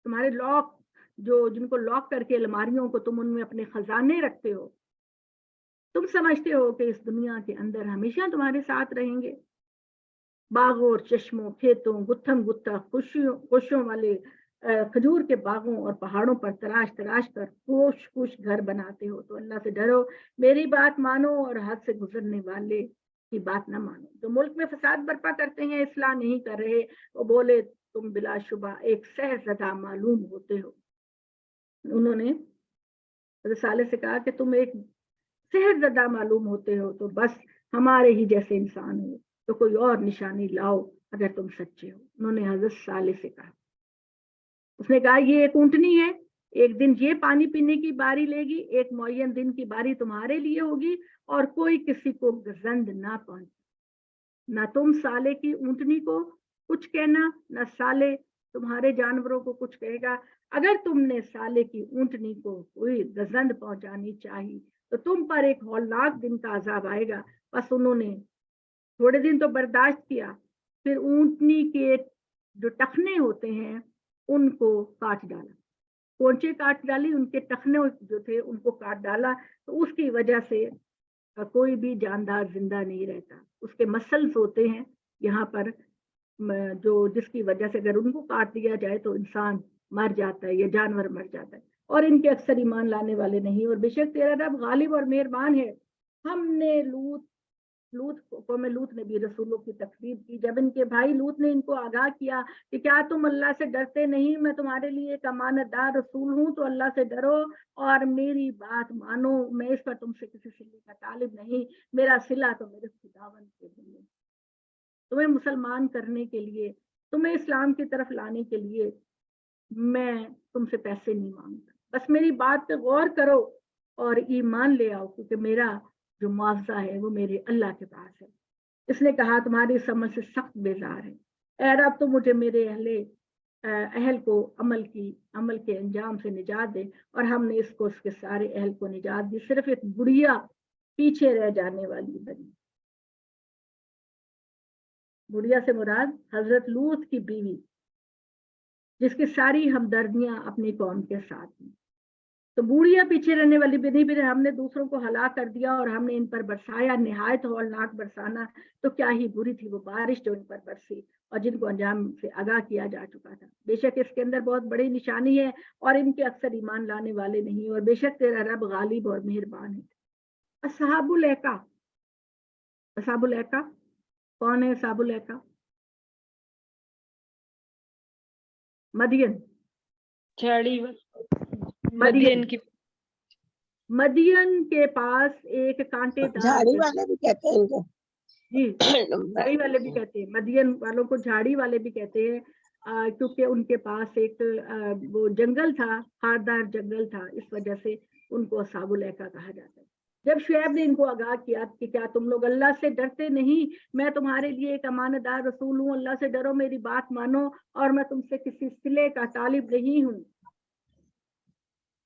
تمہارے لاک جن کو لاک کر کے الماریوں کو تم ان میں اپنے خزانے رکھتے ہو، تم سمجھتے ہو کہ اس دنیا کے اندر ہمیشہ تمہارے ساتھ رہیں گے؟ باغوں اور چشموں، کھیتوں، گتھم گتھا خوشیوں والے کھجور کے باغوں اور پہاڑوں پر تراش تراش کر خوش خوش گھر بناتے ہو. تو اللہ سے ڈرو، میری بات مانو، اور حد سے گزرنے والے کی بات نہ مانو. جو ملک میں فساد برپا کرتے ہیں، اصلاح نہیں کر رہے، وہ بولے تم بلا شبہ ایک سہزدہ معلوم ہوتے ہو. انہوں نے رسالے سے کہا کہ تم ایک سہزدہ معلوم ہوتے ہو، تو بس ہمارے ہی جیسے انسان ہو، تو کوئی اور نشانی لاؤ اگر تم سچے ہو. انہوں نے حضرت صالح سے کہا. اس نے کہا یہ ایک اونٹنی ہے، ایک دن یہ پانی پینے کی باری لے گی، ایک معین دن کی باری تمہارے لیے ہوگی، اور کوئی کسی کو گزند نہ پہنچے. نہ تم صالح کی اونٹنی کو کچھ کہنا، نہ صالح تمہارے جانوروں کو کچھ کہے گا. اگر تم نے صالح کی اونٹنی کو کوئی گزند پہنچانی چاہی تو تم پر ایک ہولناک دن کا عذاب آئے گا. بس انہوں نے تھوڑے دن تو برداشت کیا، پھر اونٹنی کے جو ٹخنے ہوتے ہیں ان کو کاٹ ڈالا، کونچے کاٹ ڈالی، ان کے ٹخنے جو تھے ان کو کاٹ ڈالا. تو اس کی وجہ سے کوئی بھی جاندار زندہ نہیں رہتا. اس کے مسلز ہوتے ہیں یہاں پر جو جس کی وجہ سے اگر ان کو کاٹ دیا جائے تو انسان مر جاتا ہے یا جانور مر جاتا ہے. اور ان کے اکثر ایمان لانے والے نہیں. اور بے شک تیرا رب غالب اور مہربان ہے. ہم نے قوم لوط نے بھی رسولوں کی تکذیب کی. جب ان کے بھائی لوط نے ان کو آگاہ کیا کہ کیا تم اللہ سے ڈرتے نہیں؟ میں تمہارے لیے ایک امانت دار رسول ہوں، تو اللہ سے ڈرو اور میری بات مانو. میں اس پر تم سے کسی صلے کا طالب نہیں. میرا صلہ تو میرے خداوند کے ذمے. تمہیں مسلمان کرنے کے لیے، تمہیں اسلام کی طرف لانے کے لیے میں تم سے پیسے نہیں مانگتا. بس میری بات پہ غور کرو اور ایمان لے آؤ، کیونکہ میرا جو معاوضہ ہے وہ میرے اللہ کے پاس ہے. اس نے کہا تمہاری سمجھ سے سخت بیزار ہے اے رب، تو مجھے میرے اہل کو عمل کے انجام سے نجات دے. اور ہم نے اس کو اس کے سارے اہل کو نجات دی، صرف ایک بڑھیا پیچھے رہ جانے والی بنی. بڑھیا سے مراد حضرت لوط کی بیوی، جس کی ساری ہمدردیاں اپنی قوم کے ساتھ ہیں. تو بوڑھیاں پیچھے رہنے والی بھی نہیں، پھر ہم نے دوسروں کو ہلاک کر دیا اور ہم نے ان پر برسایا نہایت ہولناک برسانا، تو کیا ہی بری تھی وہ بارش جو ان پر برسی اور جن کو انجام سے آگاہ کیا جا چکا تھا۔ بے شک اس کے اندر بہت بڑی نشانی ہے اور ان کے اکثر ایمان لانے والے نہیں، اور بے شک تیرا رب غالب اور مہربان ہے۔ اصحاب الایکا، اصحاب الایکا کون ہے؟ اصحاب الایکا مدین، جھاڑی مدین کی مدین کے پاس ایک کانٹے دار جھاڑی والے بھی کہتے ہیں ان کو۔ جی جھاڑی والے بھی کہتے ہیں، مدین والوں کو جھاڑی والے بھی کہتے ہیں، کیونکہ ان کے پاس ایک وہ جنگل تھا، خاردار جنگل تھا، اس وجہ سے ان کو اصحاب الایکا کہا جاتا ہے۔ جب شعیب نے ان کو آگاہ کیا کہ کیا تم لوگ اللہ سے ڈرتے نہیں؟ میں تمہارے لیے ایک امانت دار رسول ہوں، اللہ سے ڈرو، میری بات مانو، اور میں تم سے کسی صلے کا طالب نہیں ہوں،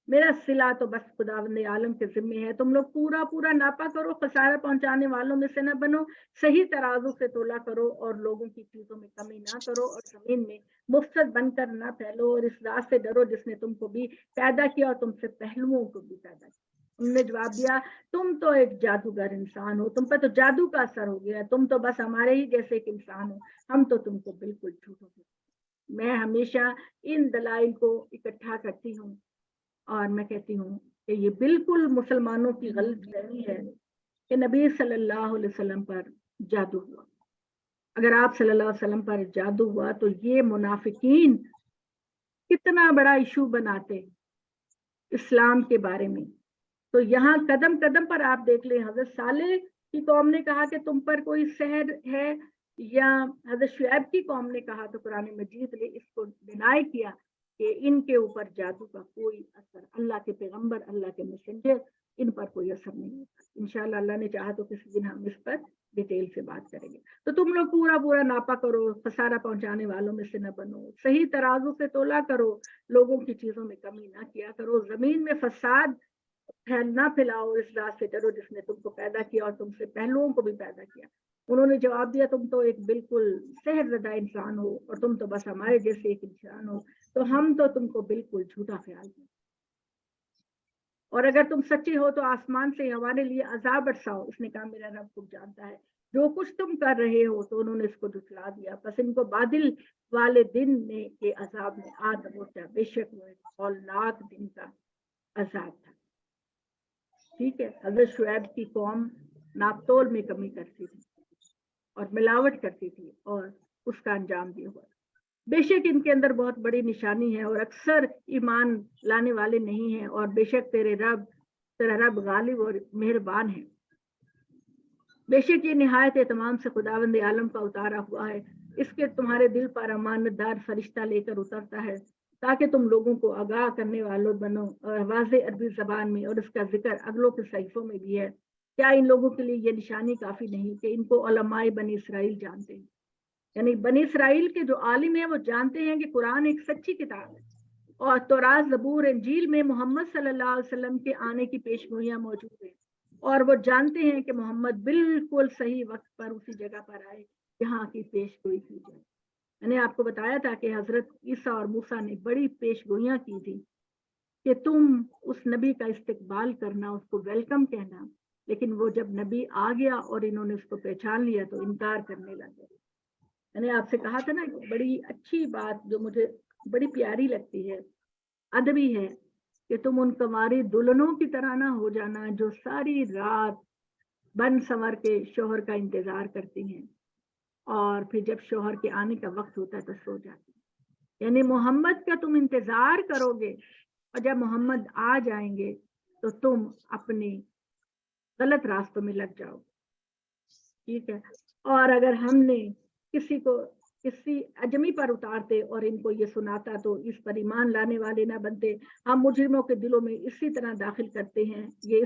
میرا صلہ تو بس خداوند عالم کے ذمے ہے۔ تم لوگ پورا پورا ناپا کرو، خسارہ پہنچانے والوں میں سے نہ بنو، صحیح ترازو سے تولا کرو اور لوگوں کی چیزوں میں کمی نہ کرو، اور زمین میں مفسد بن کر نہ پھیلو، اور اس ذات سے ڈرو جس نے تم کو بھی پیدا کیا اور تم سے پہلوؤں کو بھی پیدا کیا۔ انہوں نے جواب دیا، تم تو ایک جادوگر انسان ہو، تم پہ تو جادو کا اثر ہو گیا، تم تو بس ہمارے ہی جیسے ایک انسان ہو، ہم تو تم کو بالکل جھوٹوں کے۔ میں ہمیشہ ان دلائل کو اکٹھا کرتی ہوں اور میں کہتی ہوں کہ یہ بالکل مسلمانوں کی غلط فہمی ہے کہ نبی صلی اللہ علیہ وسلم پر جادو ہوا۔ اگر آپ صلی اللہ علیہ وسلم پر جادو ہوا تو یہ منافقین کتنا بڑا ایشو بناتے اسلام کے بارے میں۔ تو یہاں قدم قدم پر آپ دیکھ لیں، حضرت صالح کی قوم نے کہا کہ تم پر کوئی سحر ہے، یا حضرت شعیب کی قوم نے کہا، تو قرآن مجید نے اس کو ڈینائی کیا کہ ان کے اوپر جادو کا کوئی اثر، اللہ کے پیغمبر، اللہ کے میسنجر، ان پر کوئی اثر نہیں ہوتا۔ انشاءاللہ اللہ نے چاہا تو کسی دن ہم اس پر ڈیٹیل سے بات کریں گے۔ تو تم لوگ پورا پورا ناپا کرو، خسارہ پہنچانے والوں میں سے نہ بنو، صحیح ترازو سے تولا کرو، لوگوں کی چیزوں میں کمی نہ کیا کرو، زمین میں فساد نہ پھیلاؤ، اس ذات سے ڈرو جس نے تم کو پیدا کیا اور تم سے پہلوؤں کو بھی پیدا کیا۔ انہوں نے جواب دیا، تم تو ایک بالکل سحر زدہ انسان ہو اور تم تو بس ہمارے جیسے ایک انسان ہو، تو ہم تو تم کو بالکل جھوٹا خیال کرتے، اور اگر تم سچے ہو تو آسمان سے ہمارے لیے عذاب برساؤ۔ اس نے کہا میرا رب خوب جانتا ہے جو کچھ تم کر رہے ہو۔ تو انہوں نے اس کو جھٹلا دیا، بس ان کو بادل والے دن نے کے عذاب میں آ دبوچا، بے شک وہ ہولناک دن کا عذاب تھا۔ ٹھیک ہے، حضرت شعیب کی قوم ناپتول میں کمی کرتی تھی اور ملاوٹ کرتی تھی، اور اس کا انجام بھی ہوا۔ بے شک ان کے اندر بہت بڑی نشانی ہے اور اکثر ایمان لانے والے نہیں ہیں، اور بے شک تیرا رب غالب اور مہربان ہے۔ بے شک یہ نہایت اہتمام سے خداوند عالم کا اتارا ہوا ہے، اس کے تمہارے دل پر امانت دار فرشتہ لے کر اترتا ہے تاکہ تم لوگوں کو آگاہ کرنے والوں بنو، اور واضح عربی زبان میں، اور اس کا ذکر اگلوں کے صحیفوں میں بھی ہے۔ کیا ان لوگوں کے لیے یہ نشانی کافی نہیں کہ ان کو علماء بنی اسرائیل جانتے ہیں؟ یعنی بنی اسرائیل کے جو عالم ہیں وہ جانتے ہیں کہ قرآن ایک سچی کتاب ہے، اور تورات، زبور، انجیل میں محمد صلی اللہ علیہ وسلم کے آنے کی پیشگوئیاں موجود ہیں، اور وہ جانتے ہیں کہ محمد بالکل صحیح وقت پر اسی جگہ پر آئے جہاں کی پیشگوئی کی جائے۔ میں نے آپ کو بتایا تھا کہ حضرت عیسیٰ اور موسیٰ نے بڑی پیشگوئیاں کی تھی کہ تم اس نبی کا استقبال کرنا، اس کو ویلکم کہنا، لیکن وہ جب نبی آ گیا اور انہوں نے اس کو پہچان لیا تو انکار کرنے لگے۔ میں نے آپ سے کہا تھا نا، بڑی اچھی بات جو مجھے بڑی پیاری لگتی ہے، ادبی ہے، کہ تم ان کماری دلہنوں کی طرح نہ ہو جانا جو ساری رات بن سنور کے شوہر کا انتظار کرتی ہیں، اور پھر جب شوہر کے آنے کا وقت ہوتا ہے تو سو جاتی ہیں۔ یعنی محمد کا تم انتظار کرو گے، اور جب محمد آ جائیں گے تو تم اپنے غلط راستوں میں لگ جاؤ۔ ٹھیک ہے، اور اگر ہم نے کسی اجمی پر اتارتے اور ان کو یہ سناتا تو اس پر ایمان لانے والے نہ بنتے۔ ہم مجرموں کے دلوں میں اسی طرح داخل کرتے ہیں، یہ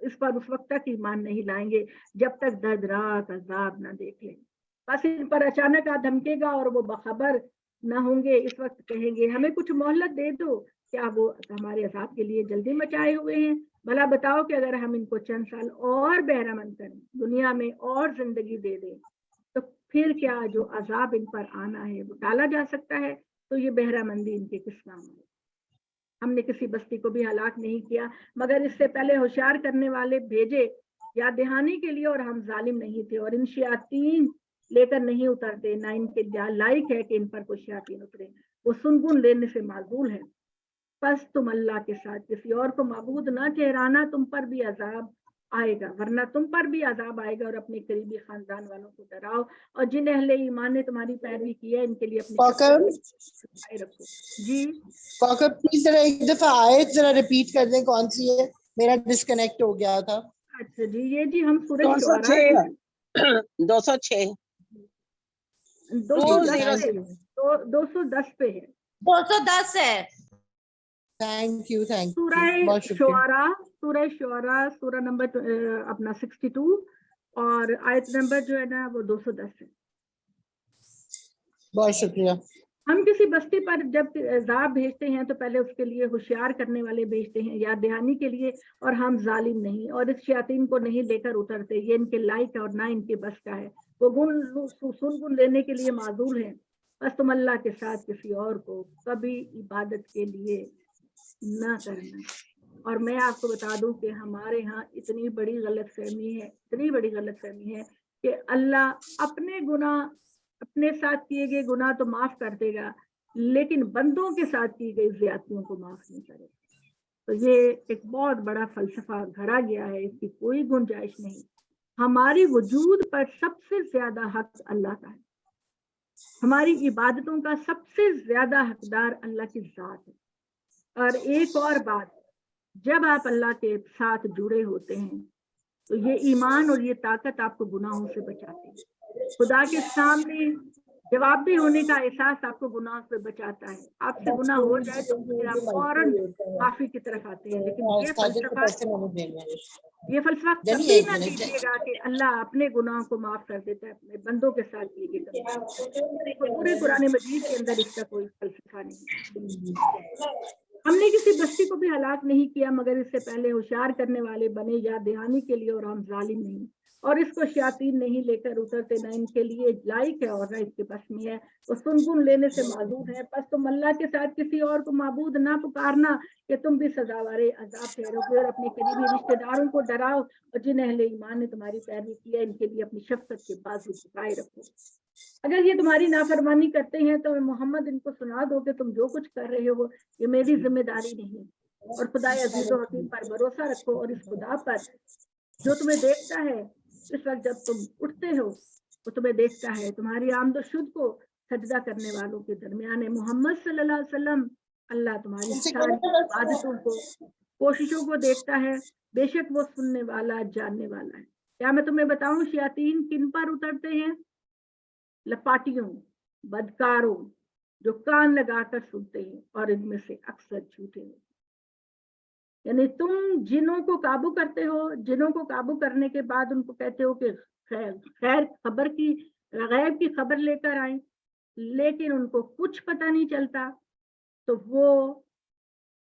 اس پر اس وقت تک ایمان نہیں لائیں گے جب تک دردناک عذاب نہ دیکھ لیں۔ بس ان پر اچانک دھمکے گا اور وہ بخبر نہ ہوں گے، اس وقت کہیں گے ہمیں کچھ مہلت دے دو، کیا وہ ہمارے عذاب کے لیے جلدی مچائے ہوئے ہیں؟ بھلا بتاؤ کہ اگر ہم ان کو چند سال اور بہرہ مند کریں، دنیا میں اور زندگی دے دیں، تو پھر کیا جو عذاب ان پر آنا ہے وہ ٹالا جا سکتا ہے؟ تو یہ بہرہ مندی ان کے کس کام ہے؟ ہم نے کسی بستی کو بھی ہلاک نہیں کیا مگر اس سے پہلے ہوشیار کرنے والے بھیجے یاد دہانی کے لیے اور ہم ظالم نہیں تھے، اور ان شیاطین لے کر نہیں اترتے، نہ ان کے لائق ہے کہ ان پر کوئی شیاطین اترے، وہ سنگن لینے سے معزول ہے۔ پس تم اللہ کے ساتھ کسی اور کو معبود نہ ٹھہرانا، تم پر بھی عذاب آئے گا، ورنہ تم پر بھی عذاب آئے گا، اور اپنے قریبی خاندان والوں کو ڈراؤ، اور جن اہل ایمان نے تمہاری پیروی کی ہے ان کے لیے اپنی شفقت رکھو۔ جی کوکب پلیز ذرا ایک دفعہ آیت ذرا ریپیٹ کر دیں کون سی ہے، میرا ڈسکنیکٹ ہو گیا تھا۔ اچھا جی، یہ جی ہم سورہ 206 شعراء 206 210 پہ ہے، 210 ہے۔ تھینک یو سورہ بہت شکریہ۔ شعراء سورہ نمبر اپنا 62 اور آیت نمبر جو ہے نا وہ 210 ہے۔ بہت شکریہ۔ ہم کسی بستی پر جب عذاب بھیجتے ہیں تو پہلے اس کے لیے ہوشیار کرنے والے بھیجتے ہیں، یاد دہانی کے لیے، اور ہم ظالم نہیں، اور اس شیاطین کو نہیں لے کر اترتے، یہ ان کے لائق ہے اور نہ ان کے بس کا ہے، وہ سن لینے کے لیے معذول ہیں۔ بس تم اللہ کے ساتھ کسی اور کو کبھی عبادت کے لیے نہ کرنا۔ اور میں آپ کو بتا دوں کہ ہمارے ہاں اتنی بڑی غلط فہمی ہے کہ اللہ اپنے گناہ، اپنے ساتھ کیے گئے گناہ تو معاف کر دے گا، لیکن بندوں کے ساتھ کی گئی زیادتیوں کو معاف نہیں کرے گا۔ تو یہ ایک بہت بڑا فلسفہ گھڑا گیا ہے، اس کی کوئی گنجائش نہیں۔ ہماری وجود پر سب سے زیادہ حق اللہ کا ہے، ہماری عبادتوں کا سب سے زیادہ حقدار اللہ کی ذات ہے۔ اور ایک اور بات، جب آپ اللہ کے ساتھ جڑے ہوتے ہیں تو یہ ایمان اور یہ طاقت آپ کو گناہوں سے بچاتی ہے، خدا کے سامنے جوابدہ ہونے کا احساس آپ کو گناہ سے بچاتا ہے۔ آپ سے گناہ ہو جائے تو پھر آپ فوراً معافی کی طرف آتے ہیں، لیکن یہ فلسفہ کبھی نہ دیجیے گا کہ اللہ اپنے گناہوں کو معاف کر دیتا ہے اپنے بندوں کے ساتھ کیے گئے گناہ۔ پورے قرآن مجید کے اندر اس کا کوئی فلسفہ نہیں۔ ہم نے کسی بستی کو بھی ہلاک نہیں کیا مگر اس سے پہلے ہوشیار کرنے والے بنے یاد دہانی کے لیے، اور ہم ظالم نہیں، اور اس کو شیاطین نہیں لے کر اترتے، نہ ان کے لیے لائق ہے اور نہ اس کے بس میں ہے، وہ سنگن لینے سے معذور ہے۔ پس تم اللہ کے ساتھ کسی اور کو معبود نہ پکارنا کہ تم بھی سزاوار عذاب ٹھہرو گے، اور اپنے قریبی رشتہ داروں کو ڈراؤ، اور جن اہل ایمان نے تمہاری پیروی کی ہے ان کے لیے اپنی شفقت کے بازو جھکائے رکھو۔ اگر یہ تمہاری نافرمانی کرتے ہیں تو محمد ان کو سنا دو کہ تم جو کچھ کر رہے ہو یہ میری ذمہ داری نہیں، اور خدا عزیز و حکیم پر بھروسہ رکھو، اور اس خدا پر جو تمہیں دیکھتا ہے اس وقت جب تم اٹھتے ہو، وہ تمہیں دیکھتا ہے، تمہاری آمد و شد کو سجدہ کرنے والوں کے درمیان ہے۔ محمد صلی اللہ علیہ وسلم، اللہ تمہاری ساری عبادتوں کو، کوششوں کو دیکھتا ہے، بے شک وہ سننے والا جاننے والا ہے۔ کیا میں تمہیں بتاؤں شیاطین کن پر اترتے ہیں؟ لپاٹیوں، بدکاروں، جو کان لگا کر سنتے ہیں، اور ان میں سے اکثر جھوٹے ہیں۔ یعنی تم جنوں کو قابو کرتے ہو، جنوں کو قابو کرنے کے بعد ان کو کہتے ہو کہ غیب کی خبر لے کر آئیں، لیکن ان کو کچھ پتہ نہیں چلتا، تو وہ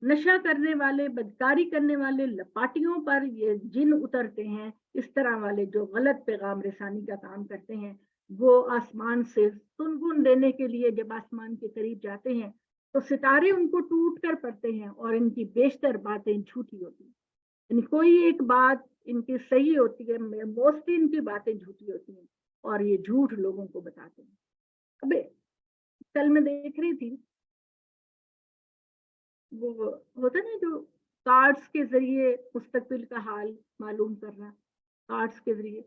نشہ کرنے والے، بدکاری کرنے والے لپاٹیوں پر یہ جن اترتے ہیں، اس طرح والے جو غلط پیغام رسانی کا کام کرتے ہیں، وہ آسمان سے سنگن لینے کے لیے جب آسمان کے قریب جاتے ہیں تو ستارے ان کو ٹوٹ کر پڑتے ہیں، اور ان کی بیشتر باتیں جھوٹی ہوتی ہیں، یعنی کوئی ایک بات ان کی صحیح ہوتی ہے، موسٹلی ان کی باتیں جھوٹی ہوتی ہیں، اور یہ جھوٹ لوگوں کو بتاتے ہیں۔ اب کل میں دیکھ رہی تھی، وہ ہوتا نا جو کارڈز کے ذریعے مستقبل کا حال معلوم کرنا، کارڈز کے ذریعے،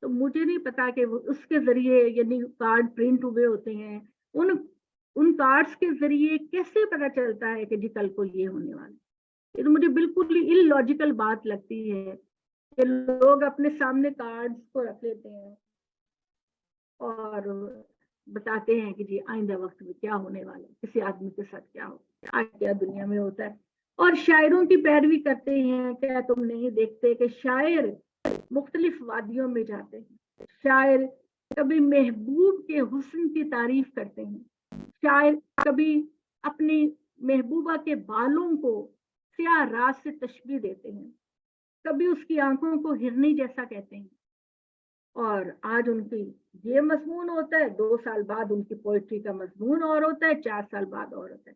تو مجھے نہیں پتا کہ وہ اس کے ذریعے، یعنی کارڈ پرنٹ ہوئے ہوتے ہیں، ان کارڈز کے ذریعے کیسے پتا چلتا ہے کہ جی کل کو یہ ہونے والا ہے؟ یہ تو مجھے بالکل ہی ان لاجیکل بات لگتی ہے کہ لوگ اپنے سامنے کارڈز کو رکھ لیتے ہیں اور بتاتے ہیں کہ جی آئندہ وقت میں کیا ہونے والا ہے، کسی آدمی کے ساتھ کیا ہو، آج کیا دنیا میں ہوتا ہے، اور شاعروں کی پیروی کرتے ہیں۔ کیا تم نہیں دیکھتے کہ شاعر مختلف وادیوں میں جاتے ہیں، شاعر کبھی محبوب کے حسن کی تعریف کرتے ہیں، شاعر کبھی اپنی محبوبہ کے بالوں کو سیاہ رات سے تشبیہ دیتے ہیں، کبھی اس کی آنکھوں کو ہرنی جیسا کہتے ہیں، اور آج ان کی یہ مضمون ہوتا ہے، 2 سال بعد ان کی پوئٹری کا مضمون اور ہوتا ہے، 4 سال بعد اور ہوتا ہے۔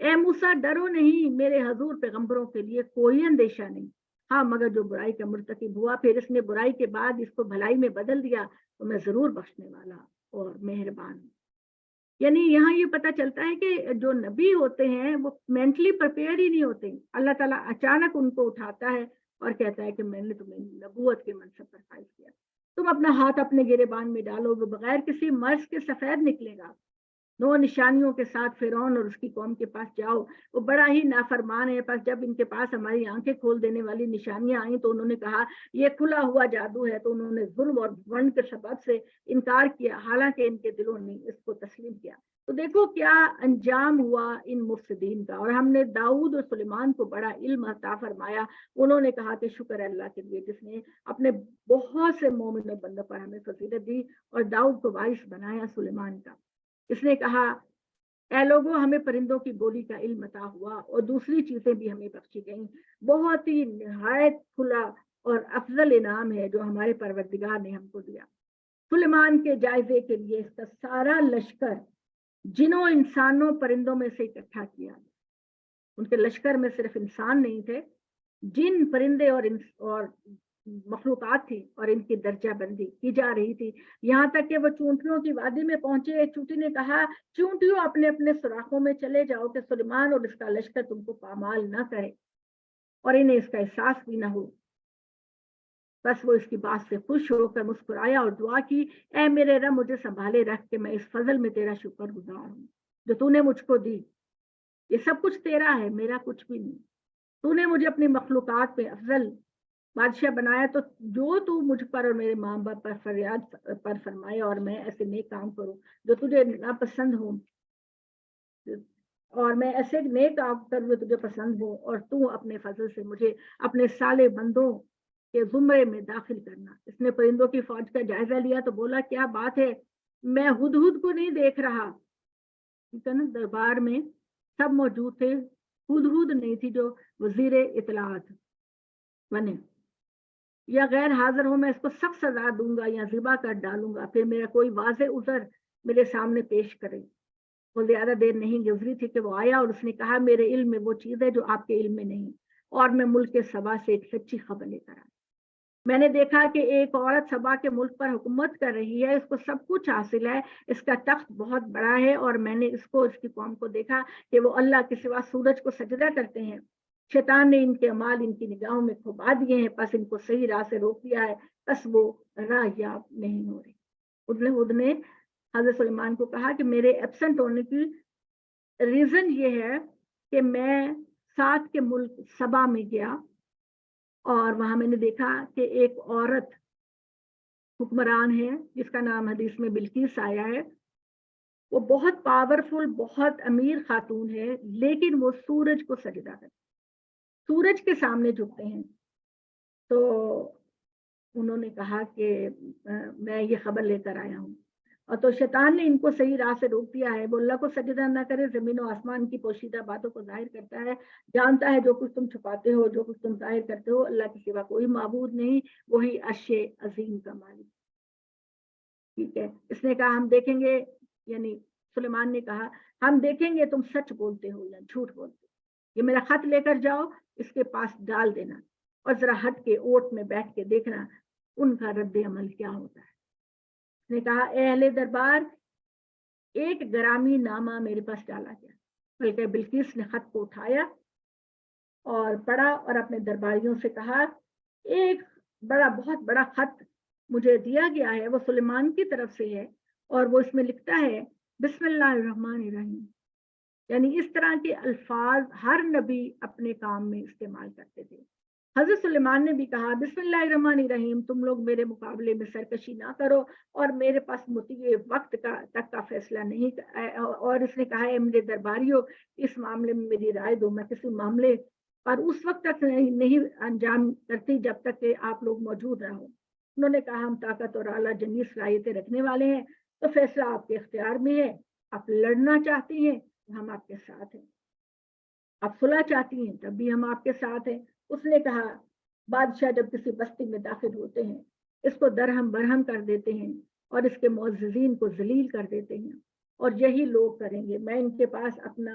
اے موسیٰ ڈرو نہیں، میرے حضور پیغمبروں کے لیے کوئی اندیشہ نہیں، ہاں مگر جو برائی کا مرتکب ہوا پھر اس نے برائی کے بعد اس کو بھلائی میں بدل دیا تو میں ضرور بخشنے والا اور مہربان ہوں۔ یعنی یہاں یہ پتہ چلتا ہے کہ جو نبی ہوتے ہیں وہ مینٹلی پریپیئر ہی نہیں ہوتے، اللہ تعالیٰ اچانک ان کو اٹھاتا ہے اور کہتا ہے کہ میں نے تمہیں نبوت کے منصب پر فائز کیا، تم اپنا ہاتھ اپنے گریبان میں ڈالو، وہ بغیر کسی مرض کے سفید نکلے گا، 9 نشانیوں کے ساتھ فرعون اور اس کی قوم کے پاس جاؤ، وہ بڑا ہی نافرمان ہے، پس جب ان کے پاس ہماری آنکھیں کھول دینے والی نشانیاں آئیں تو انہوں نے کہا یہ کھلا ہوا جادو ہے، تو انہوں نے ظلم اور ون کے سبب سے انکار کیا، حالانکہ ان کے دلوں نے اس کو تسلیم کیا۔ تو دیکھو کیا انجام ہوا ان مفسدین کا، اور ہم نے داؤد اور سلیمان کو بڑا علم عطا فرمایا، انہوں نے کہا کہ شکر اللہ کے لیے جس نے اپنے بہت سے مومن بندوں پر ہمیں فضیلت دی اور داؤد کو وارث بنایا سلیمان کا۔ اس نے کہا اے لوگوں ہمیں پرندوں کی بولی کا علم عطا ہوا اور دوسری چیزیں بھی ہمیں بخشی گئیں، بہت ہی نہایت کھلا اور افضل انعام ہے جو ہمارے پروردگار نے ہم کو دیا۔ سلیمان کے جائزے کے لیے اس کا سارا لشکر جنوں انسانوں پرندوں میں سے اکٹھا کیا، ان کے لشکر میں صرف انسان نہیں تھے، جن پرندے اور مخلوقات تھی اور ان کی درجہ بندی کی جا رہی تھی، یہاں تک کہ وہ چونٹیوں کی وادی میں پہنچے، ایک چونٹی نے کہا چونٹیوں اپنے اپنے سوراخوں میں چلے جاؤ کہ سلیمان اور اس کا لشکر تم کو پامال نہ کرے اور انہیں اس کا احساس بھی نہ ہو۔ بس وہ اس کی بات سے خوش ہو کر مسکرایا اور دعا کی اے میرے رب مجھے سنبھالے رکھ کہ میں اس فضل میں تیرا شکر گزار ہوں جو تو نے مجھ کو دی، یہ سب کچھ تیرا ہے، میرا کچھ بھی نہیں، تو نے مجھے اپنی مخلوقات میں افضل بادشاہ بنایا، تو جو تو مجھ پر اور میرے ماں باپ پر فریاد پر فرمائے اور میں ایسے نیک کام کروں جو تجھے ناپسند ہوں، اور میں ایسے نیک کام کروں جو تجھے پسند ہو، اور تو اپنے فضل سے مجھے اپنے صالح بندوں کے زمرے میں داخل کرنا۔ اس نے پرندوں کی فوج کا جائزہ لیا تو بولا کیا بات ہے، میں ہدہد کو نہیں دیکھ رہا، ٹھیک ہے نا، دربار میں سب موجود تھے، ہدہد نہیں تھی جو وزیر اطلاعات بنے، یا غیر حاضر ہوں میں اس کو سخت سزا دوں گا یا ذبح کر ڈالوں گا، پھر میرا کوئی واضح عذر میرے سامنے پیش کرے۔ وہ زیادہ دیر نہیں گزری تھی کہ وہ آیا اور اس نے کہا میرے علم میں وہ چیز ہے جو آپ کے علم میں نہیں، اور میں ملک سبا سے ایک سچی خبر لے کر آیا۔ میں نے دیکھا کہ ایک عورت سبا کے ملک پر حکومت کر رہی ہے، اس کو سب کچھ حاصل ہے، اس کا تخت بہت بڑا ہے، اور میں نے اس کو اس کی قوم کو دیکھا کہ وہ اللہ کے سوا سورج کو سجدہ کرتے ہیں، شیطان نے ان کے اعمال ان کی نگاہوں میں کھپا دیے ہیں، پس ان کو صحیح راہ سے روک دیا ہے، بس وہ راہ یاب نہیں ہو رہی۔ ہدہد نے حضرت سلیمان کو کہا کہ میرے ایبسنٹ ہونے کی ریزن یہ ہے کہ میں ساتھ کے ملک سبا میں گیا اور وہاں میں نے دیکھا کہ ایک عورت حکمران ہے جس کا نام حدیث میں بلقیس آیا ہے، وہ بہت پاورفل، بہت امیر خاتون ہے، لیکن وہ سورج کو سجدہ کرتے، سورج کے سامنے جھکتے ہیں۔ تو انہوں نے کہا کہ میں یہ خبر لے کر آیا ہوں، اور تو شیطان نے ان کو صحیح راہ سے روک دیا ہے، وہ اللہ کو سجدہ نہ کرے، زمین و آسمان کی پوشیدہ باتوں کو ظاہر کرتا ہے، جانتا ہے جو کچھ تم چھپاتے ہو، جو کچھ تم ظاہر کرتے ہو، اللہ کے سوا کوئی معبود نہیں، وہی عرش عظیم کا مالک۔ ٹھیک ہے، اس نے کہا ہم دیکھیں گے، یعنی سلیمان نے کہا ہم دیکھیں گے تم سچ بولتے ہو یا جھوٹ بولتے ہو، یہ میرا خط لے کر جاؤ، اس کے پاس ڈال دینا اور ذرا ہٹ کے اوٹ میں بیٹھ کے دیکھنا ان کا رد عمل کیا ہوتا ہے۔ اس نے کہا اے اہل دربار، ایک گرامی نامہ میرے پاس ڈالا گیا، بلکہ بلقیس نے خط کو اٹھایا اور پڑھا اور اپنے درباریوں سے کہا ایک بہت بڑا خط مجھے دیا گیا ہے، وہ سلیمان کی طرف سے ہے، اور وہ اس میں لکھتا ہے بسم اللہ الرحمن الرحیم، یعنی اس طرح کے الفاظ ہر نبی اپنے کام میں استعمال کرتے تھے۔ حضرت سلیمان نے بھی کہا بسم اللہ الرحمن الرحیم، تم لوگ میرے مقابلے میں سرکشی نہ کرو اور میرے پاس مطیع وقت تک کا فیصلہ نہیں، اور اس نے کہا ہے میرے درباریوں اس معاملے میں میری رائے دو، میں کسی معاملے پر اس وقت تک نہیں انجام کرتی جب تک کہ آپ لوگ موجود رہو۔ انہوں نے کہا ہم طاقت اور اعلیٰ جنگی صلاحیتیں رکھنے والے ہیں، تو فیصلہ آپ کے اختیار میں ہے، آپ لڑنا چاہتی ہیں ہم آپ کے ساتھ ہیں، آپ صلح چاہتی ہیں تب بھی ہم آپ کے ساتھ ہیں۔ اس نے کہا بادشاہ جب کسی بستی میں داخل ہوتے ہیں اس کو درہم برہم کر دیتے ہیں اور اس کے معززین کو ذلیل کر دیتے ہیں، اور یہی لوگ کریں گے، میں ان کے پاس اپنا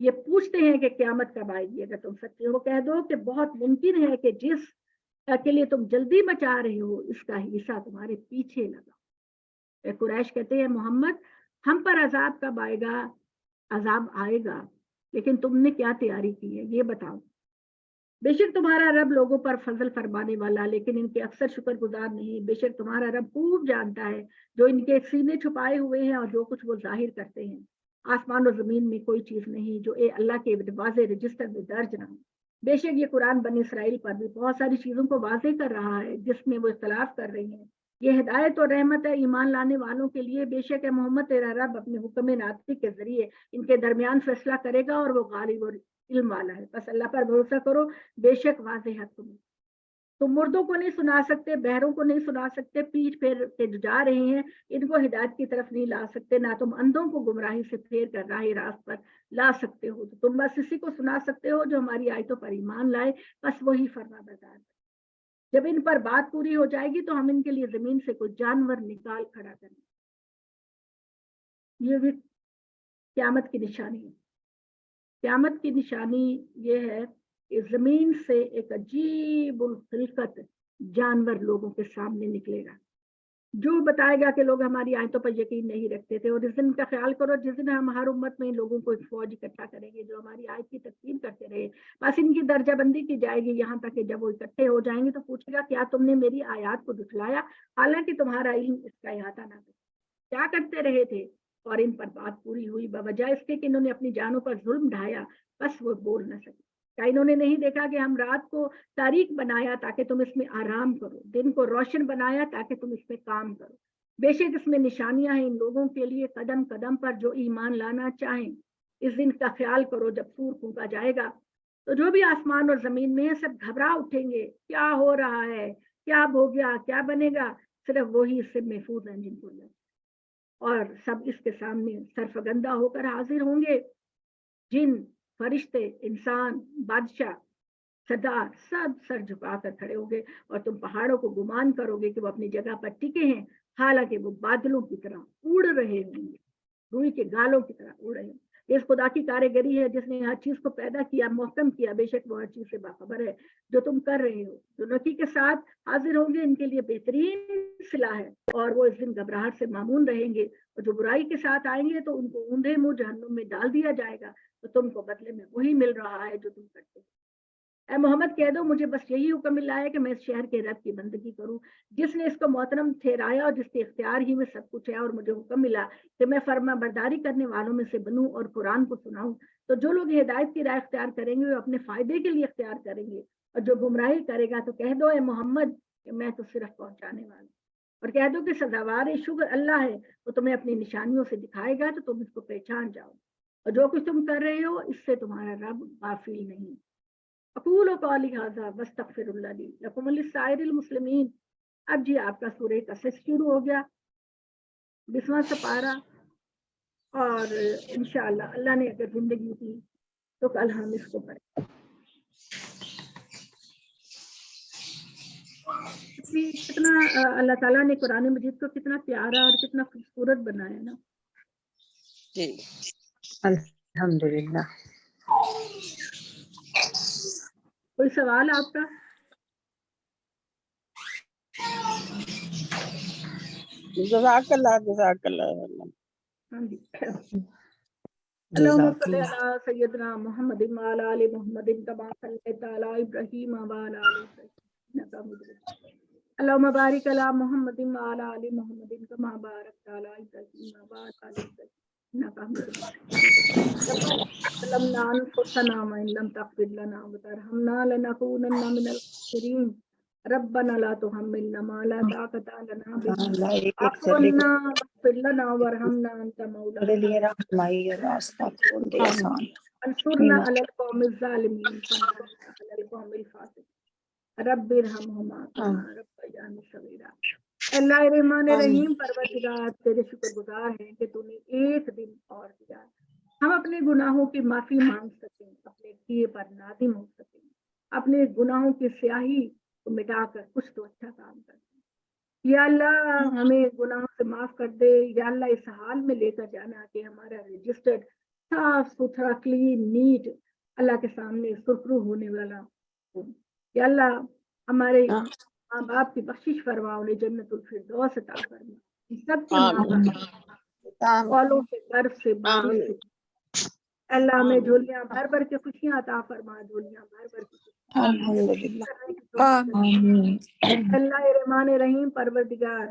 یہ پوچھتے ہیں کہ قیامت کب آئے گی. اگر تم سچے ہو کہہ دو کہ بہت ممکن ہے کہ جس کے لیے تم جلدی مچا رہے ہو اس کا حصہ تمہارے پیچھے لگا. قریش کہتے ہیں محمد ہم پر عذاب کب آئے گا؟ عذاب آئے گا لیکن تم نے کیا تیاری کی ہے یہ بتاؤ. بے شک تمہارا رب لوگوں پر فضل فرمانے والا لیکن ان کے اکثر شکر گزار نہیں. بے شک تمہارا رب خوب جانتا ہے جو ان کے سینے چھپائے ہوئے ہیں اور جو کچھ وہ ظاہر کرتے ہیں. آسمان و زمین میں کوئی چیز نہیں جو اللہ کے واضح رجسٹر میں درج نہ ہو. بے شک یہ قرآن بنی اسرائیل پر بھی بہت ساری چیزوں کو واضح کر رہا ہے جس میں وہ اختلاف کر رہی ہیں. یہ ہدایت اور رحمت ہے ایمان لانے والوں کے لیے. بے شک ہے محمد تیرا رب اپنے حکم ناطقی کے ذریعے ان کے درمیان فیصلہ کرے گا اور وہ غالب اور علم والا ہے. بس اللہ پر بھروسہ کرو بے شک واضح حق تمہیں. تم مردوں کو نہیں سنا سکتے, بہروں کو نہیں سنا سکتے, پیٹھ پھیر کے جا رہے ہیں ان کو ہدایت کی طرف نہیں لا سکتے, نہ تم اندھوں کو گمراہی سے پھیر کر راہ راست پر لا سکتے ہو. تو تم بس اسی کو سنا سکتے ہو جو ہماری آیتوں پر ایمان لائے, بس وہی فرما بردار. جب ان پر بات پوری ہو جائے گی تو ہم ان کے لیے زمین سے کوئی جانور نکال کھڑا کریں گے. یہ بھی قیامت کی نشانی ہے. قیامت کی نشانی یہ ہے کہ زمین سے ایک عجیب الخلقت جانور لوگوں کے سامنے نکلے گا جو بتائے گا کہ لوگ ہماری آیتوں پر یقین نہیں رکھتے تھے. اور اس دن کا خیال کرو جس دن ہم ہر امت میں لوگوں کو ایک فوج اکٹھا کریں گے جو ہماری آیت کی تکذیب کرتے رہے. بس ان کی درجہ بندی کی جائے گی یہاں تک کہ جب وہ اکٹھے ہو جائیں گے تو پوچھے گا کیا تم نے میری آیات کو جھٹلایا حالانکہ تمہارا علم اس کا احاطہ نہ کرے. کیا کرتے رہے تھے؟ اور ان پر بات پوری ہوئی بوجہ اس کے کہ انہوں نے اپنی جانوں پر ظلم ڈھایا, بس وہ بول نہ سکے. کیا انہوں نے نہیں دیکھا کہ ہم رات کو تاریک بنایا تاکہ تم اس میں آرام کرو, دن کو روشن بنایا تاکہ تم اس میں کام کرو. بے شک اس میں نشانیاں ہیں ان لوگوں کے لیے قدم قدم پر جو ایمان لانا چاہیں. اس دن کا خیال کرو جب سور پھونکا جائے گا تو جو بھی آسمان اور زمین میں ہے سب گھبرا اٹھیں گے. کیا ہو رہا ہے, کیا ہو گیا, کیا بنے گا؟ صرف وہی اس سے محفوظ ہیں جن کو لگ. اور سب اس کے سامنے سرفگندہ ہو کر حاضر ہوں گے. جن, فرشتے, انسان, بادشاہ, سردار سب سر جھکا کر کھڑے ہوں گے اور تم پہاڑوں کو گمان کرو گے کہ وہ اپنی جگہ پر ٹکے ہیں حالانکہ وہ بادلوں کی طرح اڑ رہے ہوں گے, روئی کے گالوں کی طرح اڑ رہے ہوں. اس خدا کی کارگری ہے جس نے ہر چیز کو پیدا کیا, محکم کیا. بے شک وہ ہر چیز سے باخبر ہے جو تم کر رہے ہو. جو نکی کے ساتھ حاضر ہوں گے ان کے لیے بہترین صلاح ہے اور وہ اس دن گھبراہٹ سے معمون رہیں گے. اور جو برائی کے ساتھ آئیں گے تو ان کو اوندھے منہ جہنم میں ڈال دیا جائے گا. تو تم کو بدلے میں وہی مل رہا ہے جو تم کرتے ہو. اے محمد کہہ دو مجھے بس یہی حکم ملا ہے کہ میں اس شہر کے رب کی بندگی کروں جس نے اس کو محترم ٹھہرایا اور جس کے اختیار ہی میں سب کچھ ہے. اور مجھے حکم ملا کہ میں فرما برداری کرنے والوں میں سے بنوں اور قرآن کو سناؤں. تو جو لوگ ہدایت کی رائے اختیار کریں گے وہ اپنے فائدے کے لیے اختیار کریں گے, اور جو گمراہی کرے گا تو کہہ دو اے محمد کہ میں تو صرف پہنچانے والا ہوں. اور کہہ دو کہ سزاوار شکر اللہ ہے, وہ تمہیں اپنی نشانیوں سے دکھائے گا تو تم اس کو پہچان جاؤ. اور جو کچھ تم کر رہے ہو اس سے تمہارا رب غافل نہیں. اقول قولی ھذا واستغفر اللہ لی لکم ولسائر المسلمین. اب جی آپ کا سورہ قصص شروع ہو گیا 20واں سپارہ, اور انشاءاللہ اللہ نے اگر زندگی کی تو کل ہم اس کو پڑھیں. کتنا اللہ تعالیٰ نے قرآن مجید کو کتنا پیارا اور کتنا خوبصورت بنایا نا. جی الحمدللہ. کوئی سوال آپ کا؟ جزاک اللہ. ہاں جی. اللہم صلی علی سیدنا محمد وعلی آل محمد کما صلیت علی ابراہیم وعلی آل ابراہیم انک حمید مجید. اللہم بارک علی محمد وعلی آل محمد کما بارکت علی ابراہیم وعلی آل ابراہیم انک حمید مجید. ظلمنا انفسنا وان لم تغفر لنا وترحمنا لنکونن من الخاسرین. ربنا لا تحملنا ما لا طاقت لنا به واعف عنا واغفر لنا وارحمنا انت مولانا انصرنا على القوم الظالمين وانصرنا على القوم الفاسقين. رب ارحمهما كما ربياني صغيرا. اللہ رحمان رحیم پروردگار تیرے شکر گزار ہیں کہ تو نے ایک دن اور دیا ہم اپنے گناہوں کی معافی مانگ سکیں, اپنے کیے پر نادم ہو سکیں, اپنے گناہوں کی سیاہی کو مٹا کر کچھ تو اچھا کام کر دیں. یا اللہ ہمیں گناہوں سے معاف کر دے. یا اللہ اس حال میں لے کر جانا کہ ہمارا رجسٹرڈ صاف ستھرا کلین نیٹ اللہ کے سامنے سرخرو ہونے والا ہو. کہ اللہ ہمارے ماں باپ کی بخشش فرما, انہیں جنت الفردوس عطا فرما, ان سب کے ماں باپ والوں سے برف سے بارش سے اللہ ہمیں جھولیاں بھر بھر کے خوشیاں عطا فرما, جھولیاں بھر بھر کے اللہ رحمان رحیم پروردگار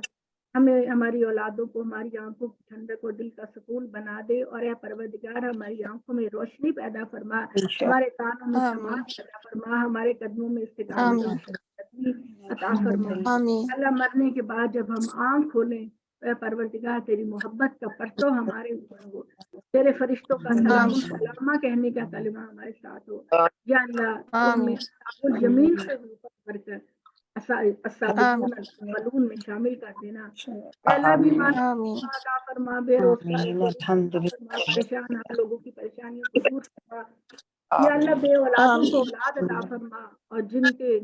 ہمیں ہماری اولادوں کو ہماری آنکھوں کی ٹھنڈک اور دل کا سکون بنا دے, اور اے پروردگار ہماری آنکھوں میں روشنی پیدا فرما, ہمارے کانوں میں سماعت پیدا فرما, ہمارے قدموں میں استقامت عطا فرما. اللہ مرنے کے بعد جب ہم آنکھ کھولیں اے پروردگار تیری محبت کا پرتو ہمارے اوپر ہو, تیرے فرشتوں کا سلام سلامہ کہنے کا کلمہ ہمارے ساتھ ہو. یا اللہ تم میں زمین سے اوپر کر السابقون الاولون میں شامل کر دینا. اے اللہ بیمار عطا فرما, بے روزگار پریشان لوگوں کی پریشانیوں کو دور فرما. یا اللہ بے اولادوں کو اولاد عطا فرما, اور جن کے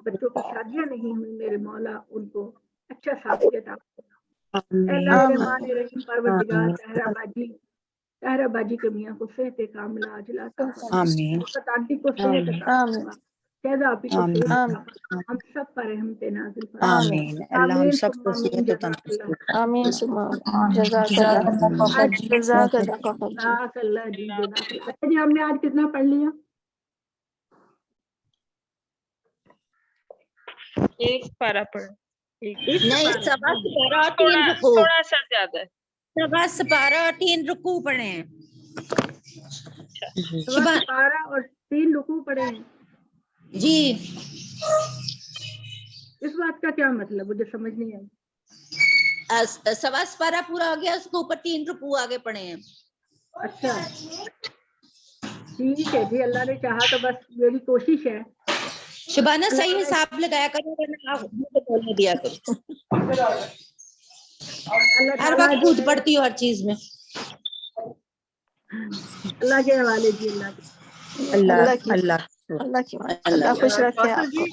بچوں کی شادیاں نہیں ہوئی میرے مولا ان کو اچھا ساتھی عطا فرما. اے اللہ رحمان رحیم پروردگار طاہرہ باجی کے میاں کو صحت کاملہ عاجلہ عطا فرما, فقط آنٹی کو صحت عطا فرما, شہزا آپی کو صحت عطا فرما, ہم سب پر رحمت نازل فرما. آمین. اللہ ہم سب کو صحت و تندرستی. آمین جزاک اللہ جزاک اللہ جی جزاک اللہ. اچھا جی, ہم نے آج کتنا پڑھ لیا؟ ایک پارا پڑھ, نہیں سبا سپارہ 3 رکوع, تھوڑا سا زیادہ ہے. سبا سپارہ 3 رکوع پڑھے ہیں. سوا سپارہ اور 3 رکوع پڑھے ہیں. جی اس بات کا کیا مطلب مجھے سمجھ نہیں آئی. سوا سپارہ پورا ہو گیا, اس کے اوپر 3 رکوع آگے پڑھے ہیں. اچھا ٹھیک ہے جی, اللہ نے چاہا تو بس میری کوشش ہے. شبانہ صحیح حساب لگایا کرو, بولنے دیا کرو. اللہ ہر وقت خود پڑتی ہو ہر چیز میں. اللہ کے حوالے جی, اللہ اللہ کی خوش رکھے آپ کو.